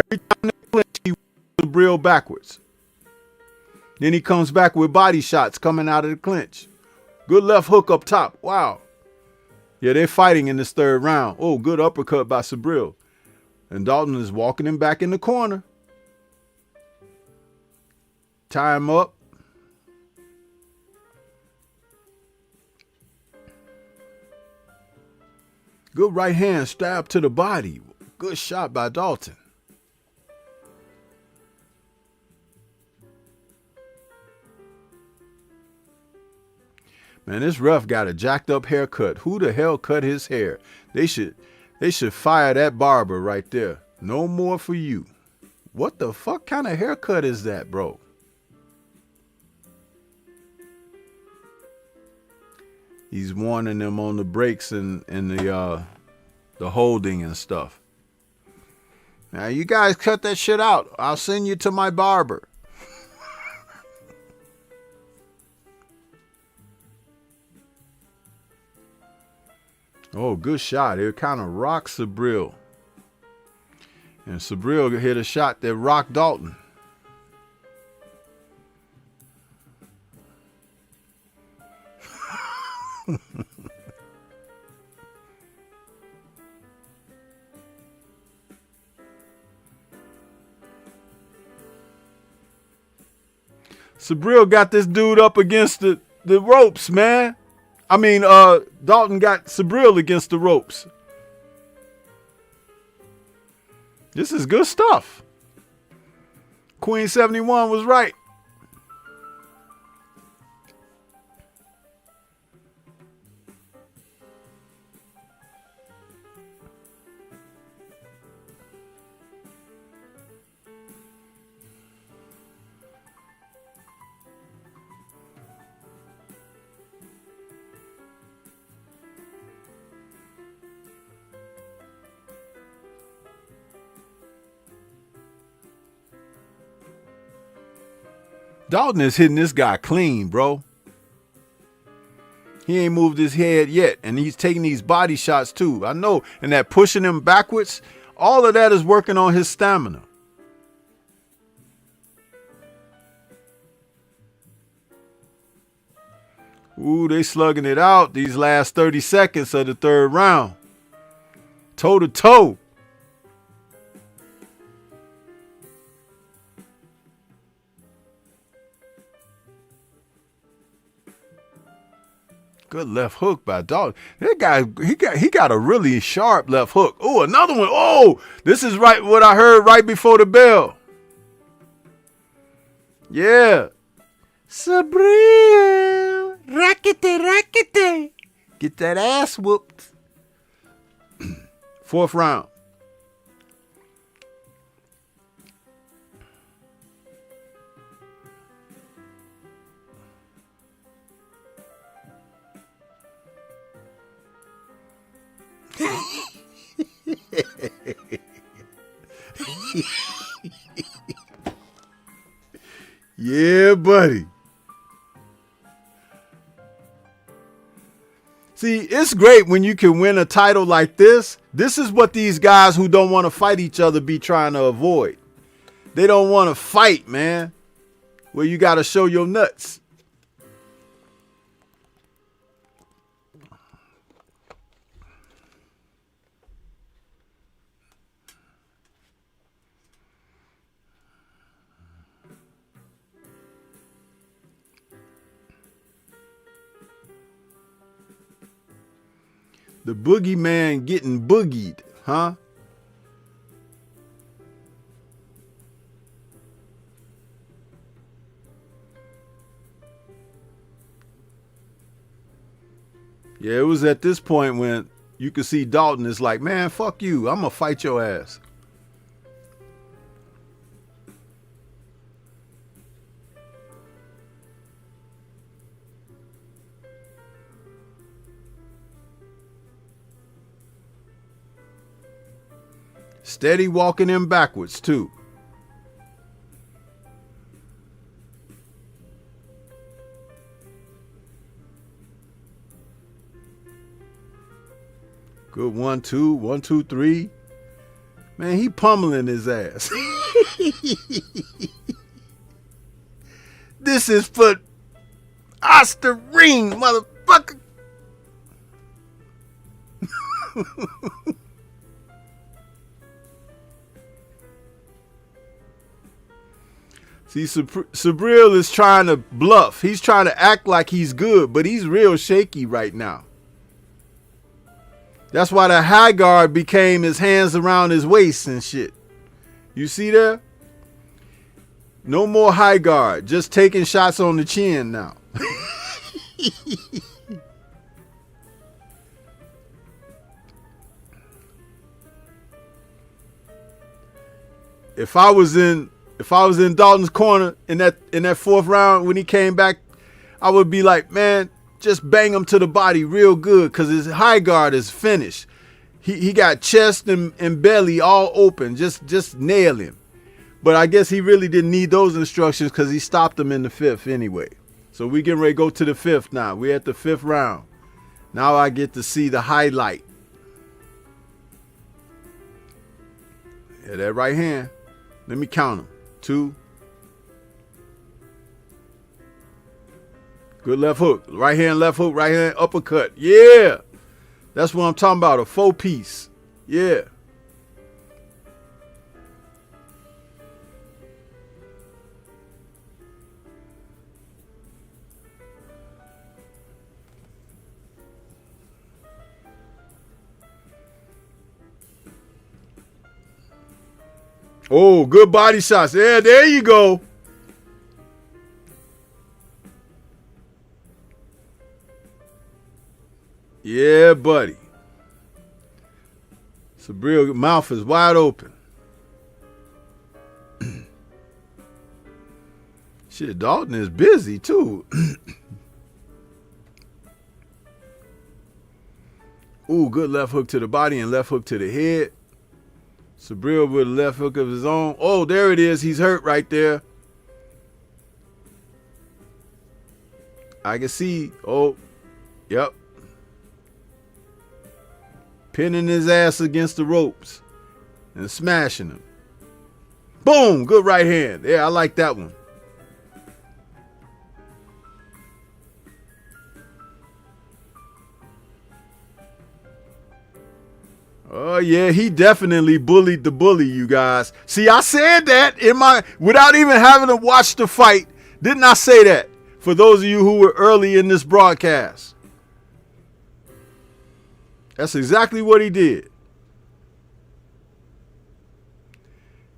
Every time they clinch, he walks the Subriel backwards. Then he comes back with body shots coming out of the clinch. Good left hook up top. Wow. Yeah, they're fighting in this third round. Oh, good uppercut by Subriel. And Dalton is walking him back in the corner. Tie him up. Good right hand stab to the body. Good shot by Dalton. Man, this ref got a jacked up haircut. Who the hell cut his hair? They should fire that barber right there. No more for you. What the fuck kind of haircut is that, bro? He's warning them on the brakes and the holding and stuff. Now you guys cut that shit out. I'll send you to my barber. Oh, good shot. It kind of rocked Sabril. And Sabril hit a shot that rocked Dalton. Sabril got this dude up against the ropes, man. I mean, Dalton got Sabril against the ropes. This is good stuff. Queen 71 was right. Dalton is hitting this guy clean, bro. He ain't moved his head yet, and he's taking these body shots too. I know, and that pushing him backwards, all of that is working on his stamina. Ooh, they slugging it out these last 30 seconds of the third round. Toe to toe. Good left hook by Dalton. That guy, he got a really sharp left hook. Oh, another one. Oh, this is right what I heard right before the bell. Yeah. Sabril. Rackety. Get that ass whooped. Fourth round. Yeah, buddy. See, it's great when you can win a title like this. This is what these guys who don't want to fight each other be trying to avoid. They don't want to fight, man. Well, you got to show your nuts. The boogeyman getting boogied, huh? Yeah, it was at this point when you could see Dalton is like, man, fuck you. I'm going to fight your ass. Steady walking him backwards, too. Good 1, 2, 1, 2, 3. Man, he pummeling his ass. This is for Osterring, motherfucker. See, Sabril is trying to bluff. He's trying to act like he's good, but he's real shaky right now. That's why the high guard became his hands around his waist and shit. You see there? No more high guard. Just taking shots on the chin now. if I was in Dalton's corner in that fourth round when he came back, I would be like, man, just bang him to the body real good, because his high guard is finished. He got chest and belly all open. Just nail him. But I guess he really didn't need those instructions, because he stopped him in the fifth anyway. So we getting ready to go to the fifth now. We're at the fifth round. Now I get to see the highlight. Yeah, that right hand. Let me count them. 2. Good left hook. Right hand uppercut. Yeah. That's what I'm talking about. A 4-piece. Yeah. Oh, good body shots. Yeah, there you go. Yeah, buddy. Sabril mouth is wide open. Shit, Dalton is busy too. Ooh, good left hook to the body and left hook to the head. Sabril with a left hook of his own. Oh, there it is. He's hurt right there. I can see. Oh, yep. Pinning his ass against the ropes and smashing him. Boom, good right hand. Yeah, I like that one. Oh yeah, he definitely bullied the bully, you guys. See, I said that without even having to watch the fight. Didn't I say that? For those of you who were early in this broadcast. That's exactly what he did.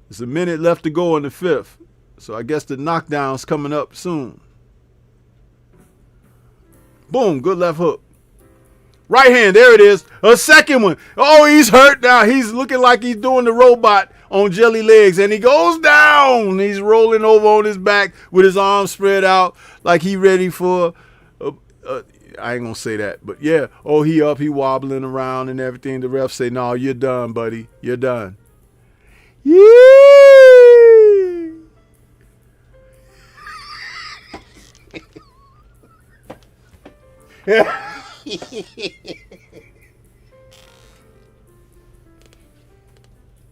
There's a minute left to go in the fifth. So I guess the knockdown's coming up soon. Boom, good left hook. Right hand, there it is. A second one. Oh, he's hurt now. He's looking like he's doing the robot on jelly legs. And he goes down. He's rolling over on his back with his arms spread out like he ready for I ain't gonna say that, but yeah. Oh, he wobbling around and everything. The ref say, no, you're done, buddy. You're done. Yeah.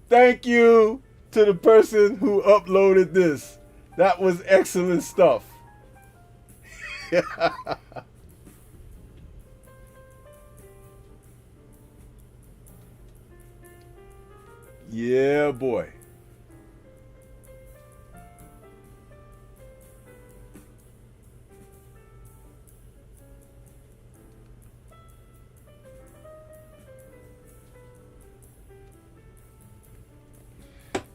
Thank you to the person who uploaded this. That was excellent stuff. Yeah, boy.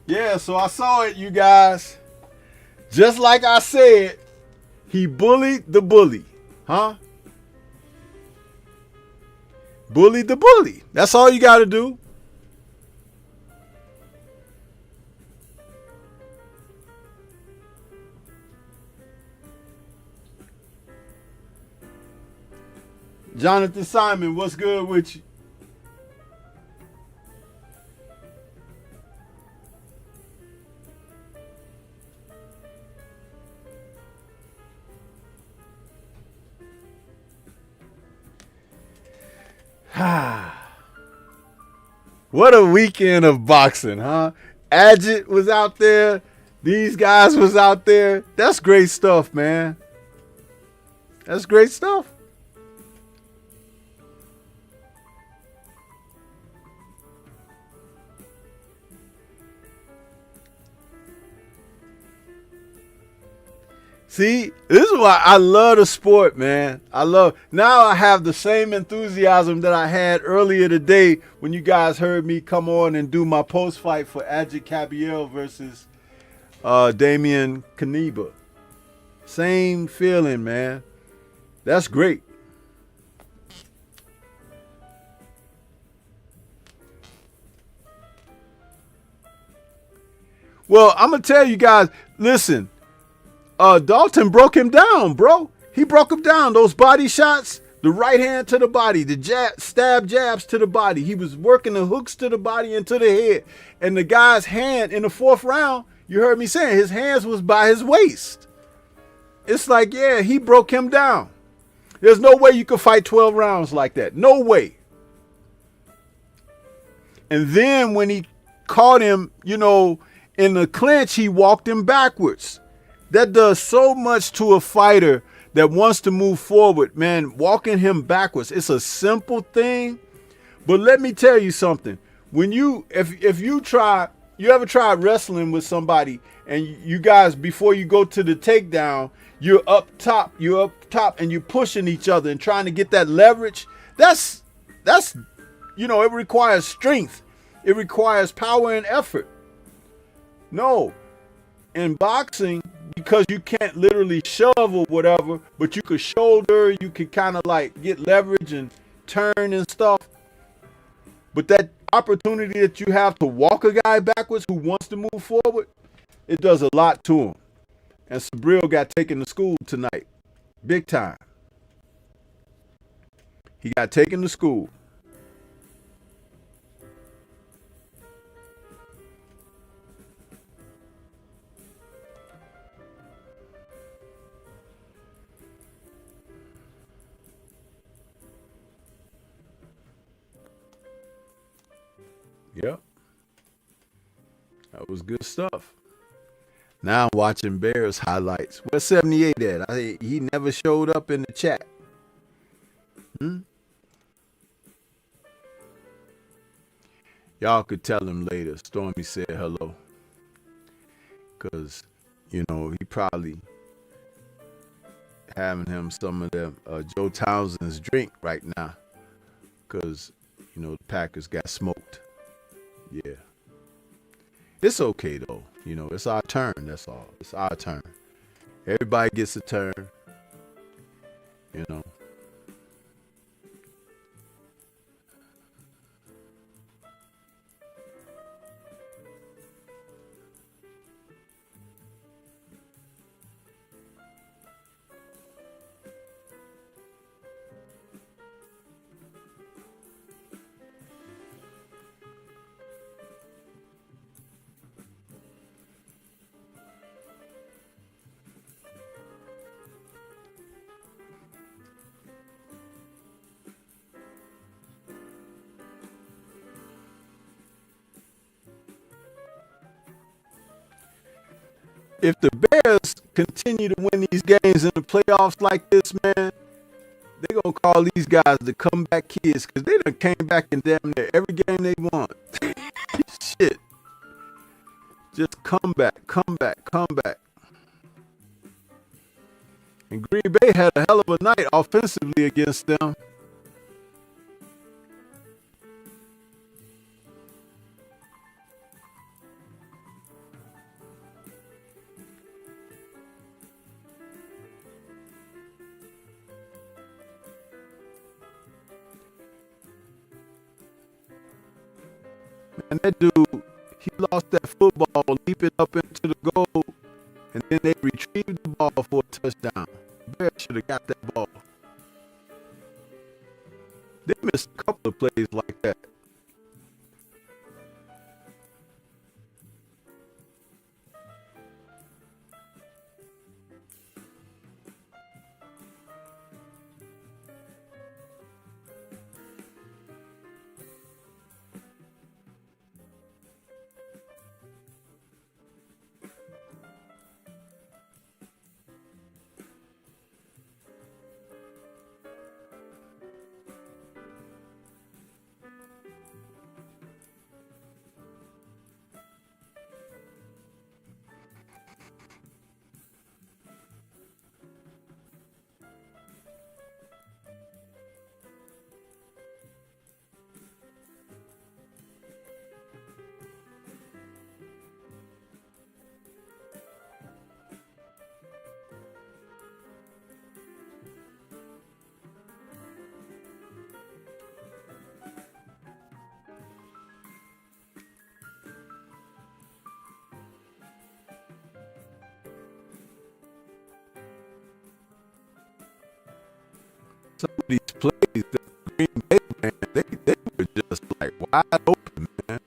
Yeah, so I saw it, you guys. Just like I said, he bullied the bully. Huh? Bullied the bully. That's all you got to do. Jonathan Simon, what's good with you? What a weekend of boxing, huh? Adjit was out there. These guys was out there. That's great stuff, man. That's great stuff. See, this is why I love the sport, man. Now I have the same enthusiasm that I had earlier today when you guys heard me come on and do my post-fight for Adjit Cabiel versus Damian Kaneba. Same feeling, man. That's great. Well, I'm gonna tell you guys. Listen, Dalton broke him down, bro. He broke him down. Those body shots, the right hand to the body, the stab jabs to the body. He was working the hooks to the body and to the head. And the guy's hand in the 4th round, you heard me saying, his hands was by his waist. It's like, yeah, he broke him down. There's no way you could fight 12 rounds like that. No way. And then when he caught him, in the clinch, he walked him backwards. That does so much to a fighter that wants to move forward, man. Walking him backwards. It's a simple thing, but let me tell you something. When if you ever tried wrestling with somebody and you guys, before you go to the takedown, you're up top and you're pushing each other and trying to get that leverage. That's it requires strength. It requires power and effort. No, in boxing, because you can't literally shove or whatever, but you could shoulder, you could kind of like get leverage and turn and stuff. But that opportunity that you have to walk a guy backwards who wants to move forward, it does a lot to him. And Sabril got taken to school tonight. Big time. He got taken to school. Yep. That was good stuff. Now I'm watching Bears highlights. Where's 78 at? He never showed up in the chat. Y'all could tell him later. Stormy said hello. Because, he probably having him some of them Joe Townsend's drink right now. Because, the Packers got smoked. Yeah. It's okay, though. It's our turn. That's all. It's our turn. Everybody gets a turn. If the Bears continue to win these games in the playoffs like this, man, they're going to call these guys the comeback kids because they done came back in damn near every game they won. Shit. Just come back. And Green Bay had a hell of a night offensively against them. And that dude, he lost that football leaping up into the goal, and then they retrieved the ball for a touchdown. Bears should have got that ball. They missed a couple of plays like that. Some of these plays, the Green Bay, man, they were just like wide open, man.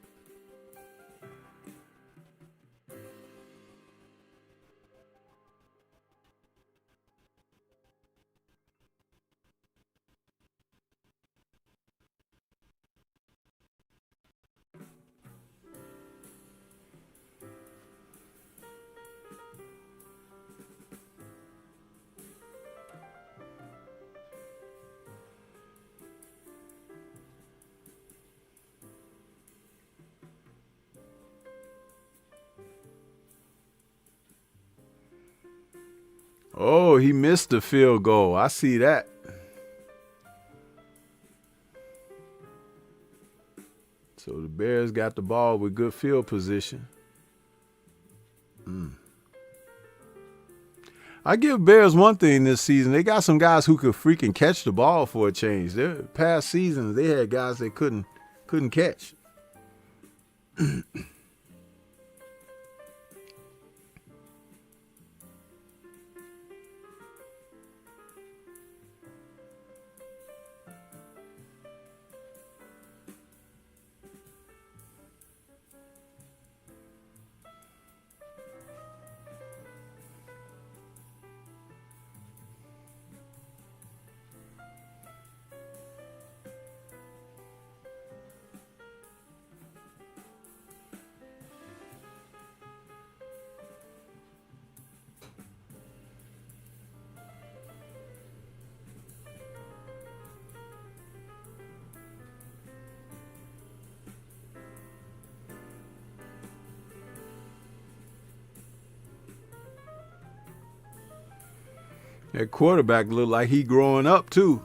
Oh, he missed the field goal. I see that. So the Bears got the ball with good field position. I give Bears one thing this season. They got some guys who could freaking catch the ball for a change. Their past seasons, they had guys that couldn't catch. That quarterback looked like he growing up too.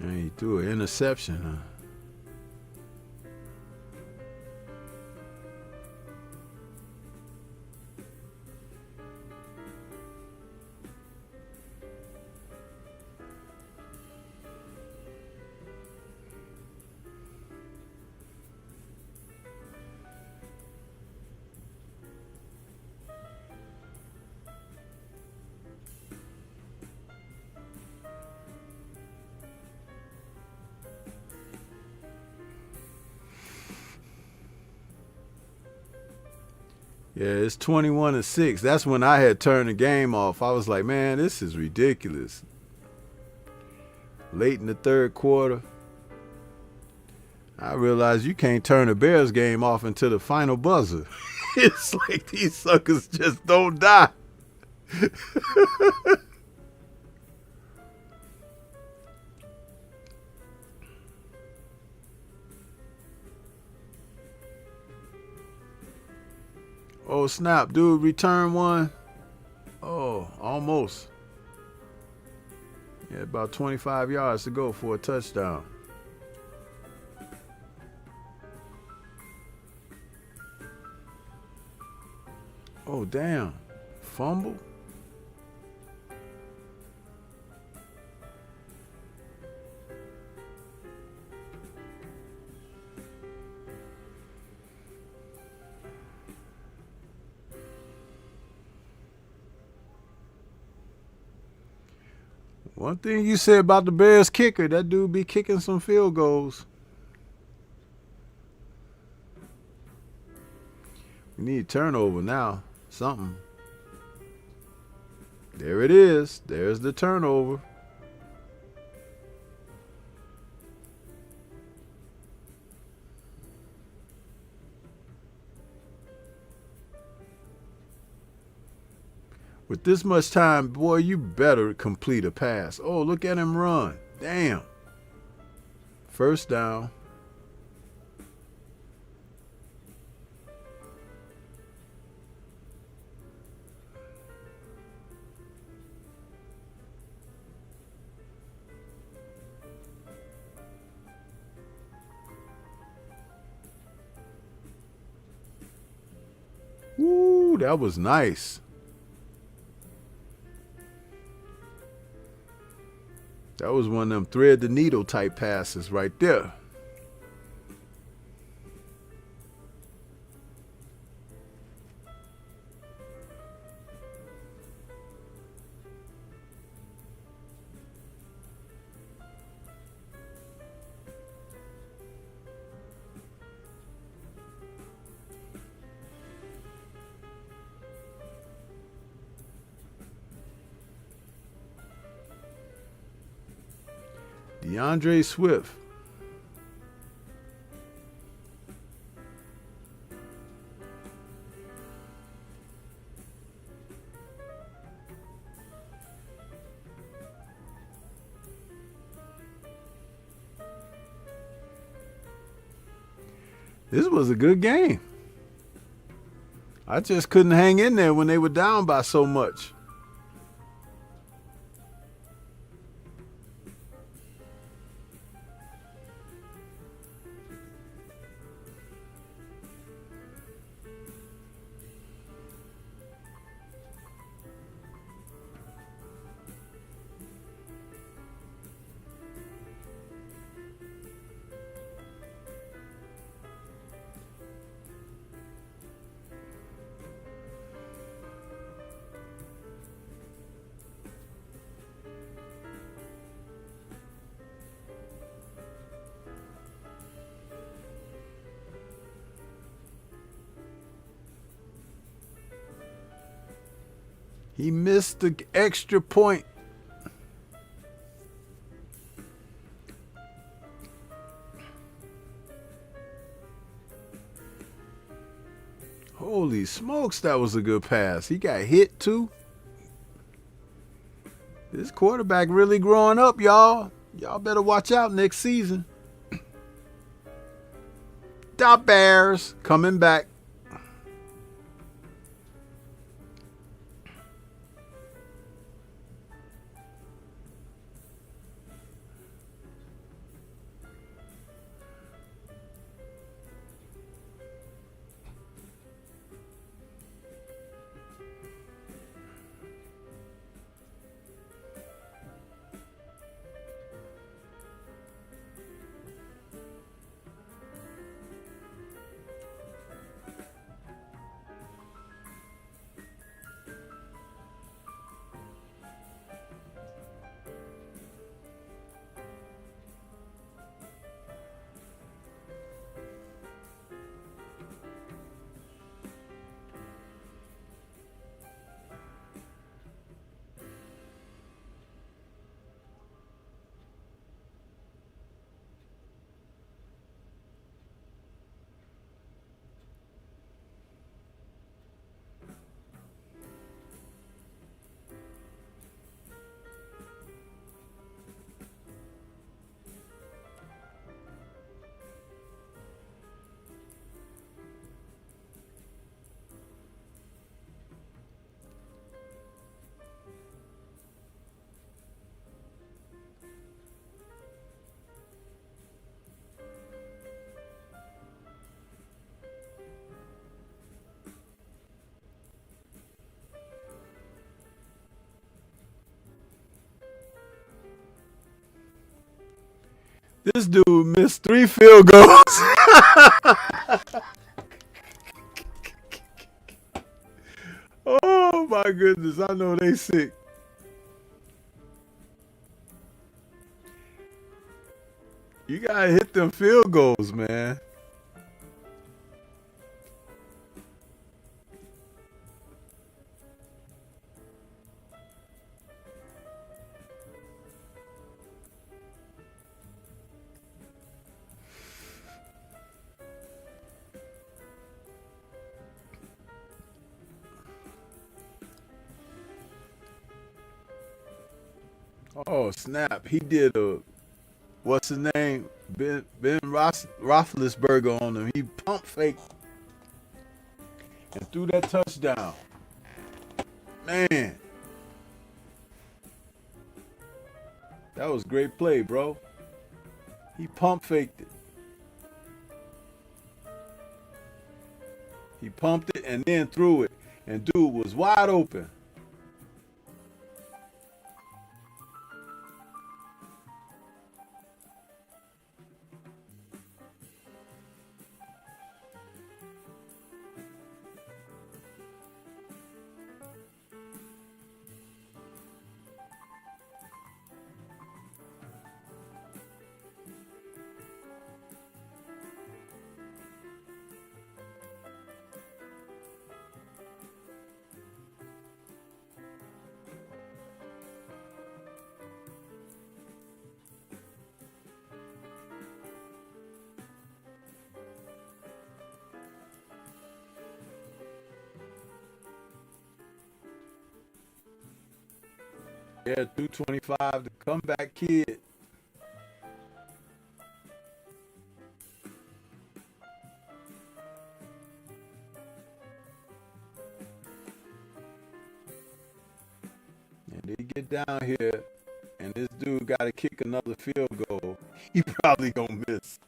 And he threw an interception, huh? Yeah, it's 21-6. That's when I had turned the game off. I was like, man, this is ridiculous. Late in the third quarter, I realized you can't turn the Bears game off until the final buzzer. It's like these suckers just don't die. Oh, snap, dude, return one. Oh, almost. Yeah, about 25 yards to go for a touchdown. Oh, damn. Fumble? One thing you said about the Bears kicker, that dude be kicking some field goals. We need turnover now. Something. There it is. There's the turnover. With this much time, boy, you better complete a pass. Oh, look at him run. Damn. First down. Ooh, that was nice. That was one of them thread the needle type passes right there. DeAndre Swift. This was a good game. I just couldn't hang in there when they were down by so much. He missed the extra point. Holy smokes, that was a good pass. He got hit too. This quarterback really growing up, y'all. Y'all better watch out next season. The Bears coming back. This dude missed 3 field goals. Oh my goodness, I know they sick. You gotta hit them field goals, man. Oh snap! He did a what's his name? Ben Roethlisberger on him. He pump faked and threw that touchdown. Man, that was great play, bro. He pump faked it. He pumped it and then threw it. and dude was wide open. Yeah, 225, the comeback kid. And they get down here, and this dude got to kick another field goal. He probably gonna miss.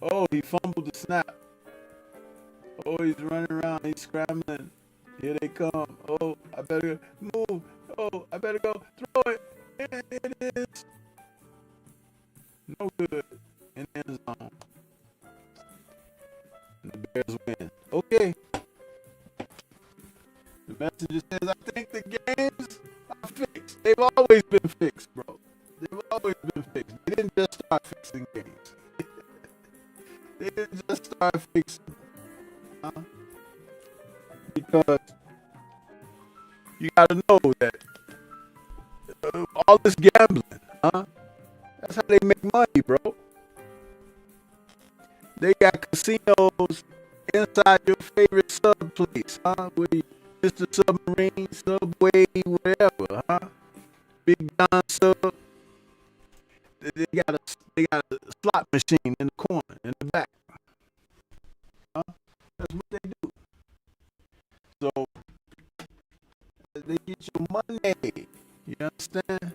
Oh, he fumbled the snap. Oh, he's running around. He's scrambling. Here they come. Oh, I better move. Oh, I better go. Throw it. And it is no good in the end zone. And the Bears win. Okay. The messenger says, I think the games are fixed. They've always been fixed, bro. They've always been fixed. They didn't just start fixing games. They didn't just start fixing. Because you got to know that all this gambling, that's how they make money, bro. They got casinos inside your favorite sub place, where you, Mr. Submarine, Subway, whatever, Big John Sub. They got a slot machine in the corner, in the back. That's what they do. So they get your money. You understand?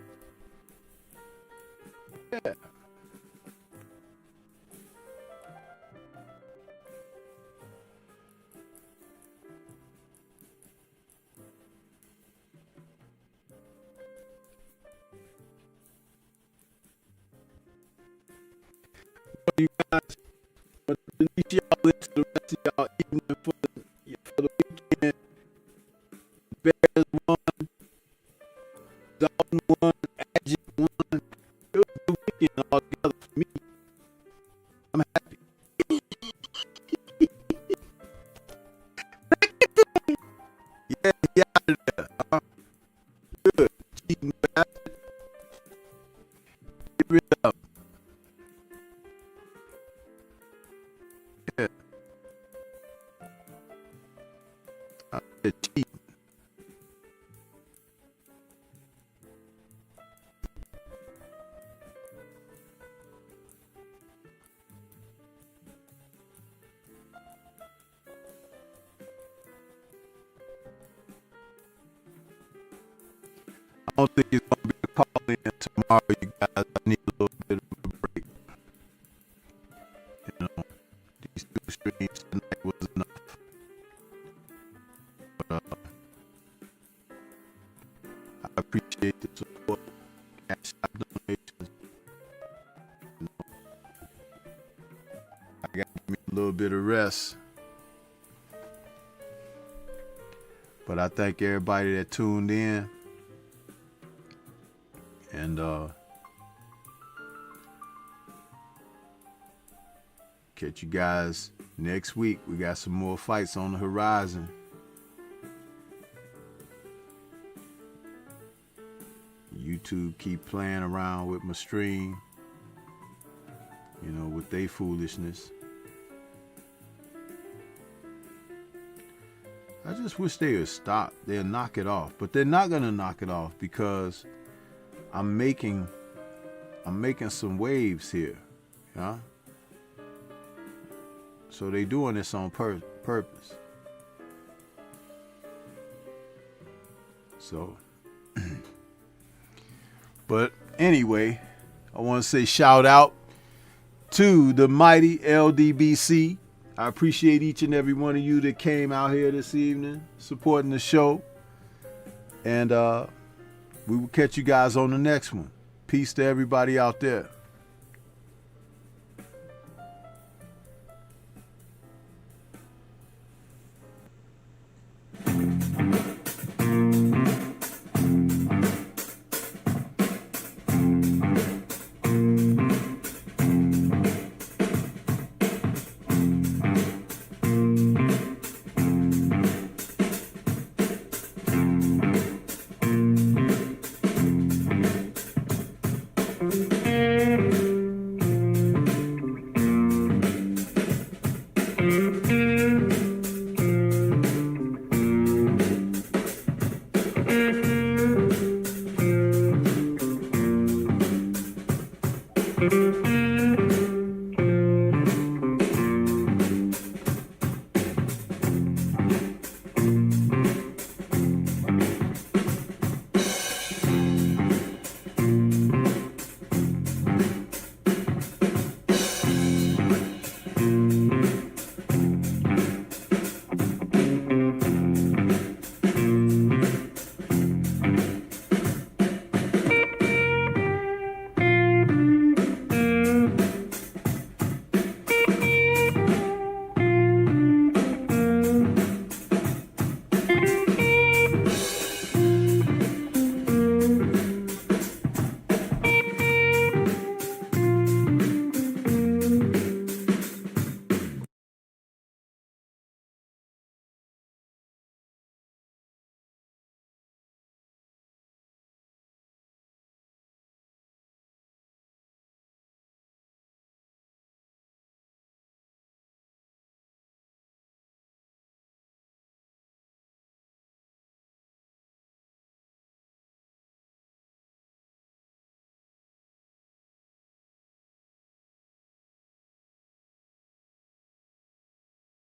Yeah. But you guys, but at least y'all into the rest of y'all evening for the weekend. Bears won, Dalton won, Magic won. It was a good weekend altogether for me. I'm happy. Yeah, he out of there. Good. Cheating bastard. Get rid of him. Yeah. Cheating. I don't think it's going to be a call in tomorrow, you guys. I need a little bit of a break. You know, these two streams tonight was enough. But I appreciate the support. Cash out donations. You know, I got to give me a little bit of rest. But I thank everybody that tuned in. And catch you guys next week. We got some more fights on the horizon. YouTube keep playing around with my stream, you know, with their foolishness. I just wish they would stop. They'll knock it off, but they're not gonna knock it off because I'm making some waves here, huh? So they doing this on purpose. So, but anyway, I want to say shout out to the mighty LDBC I appreciate each and every one of you that came out here this evening supporting the show. And we will catch you guys on the next one. Peace to everybody out there. Thank you.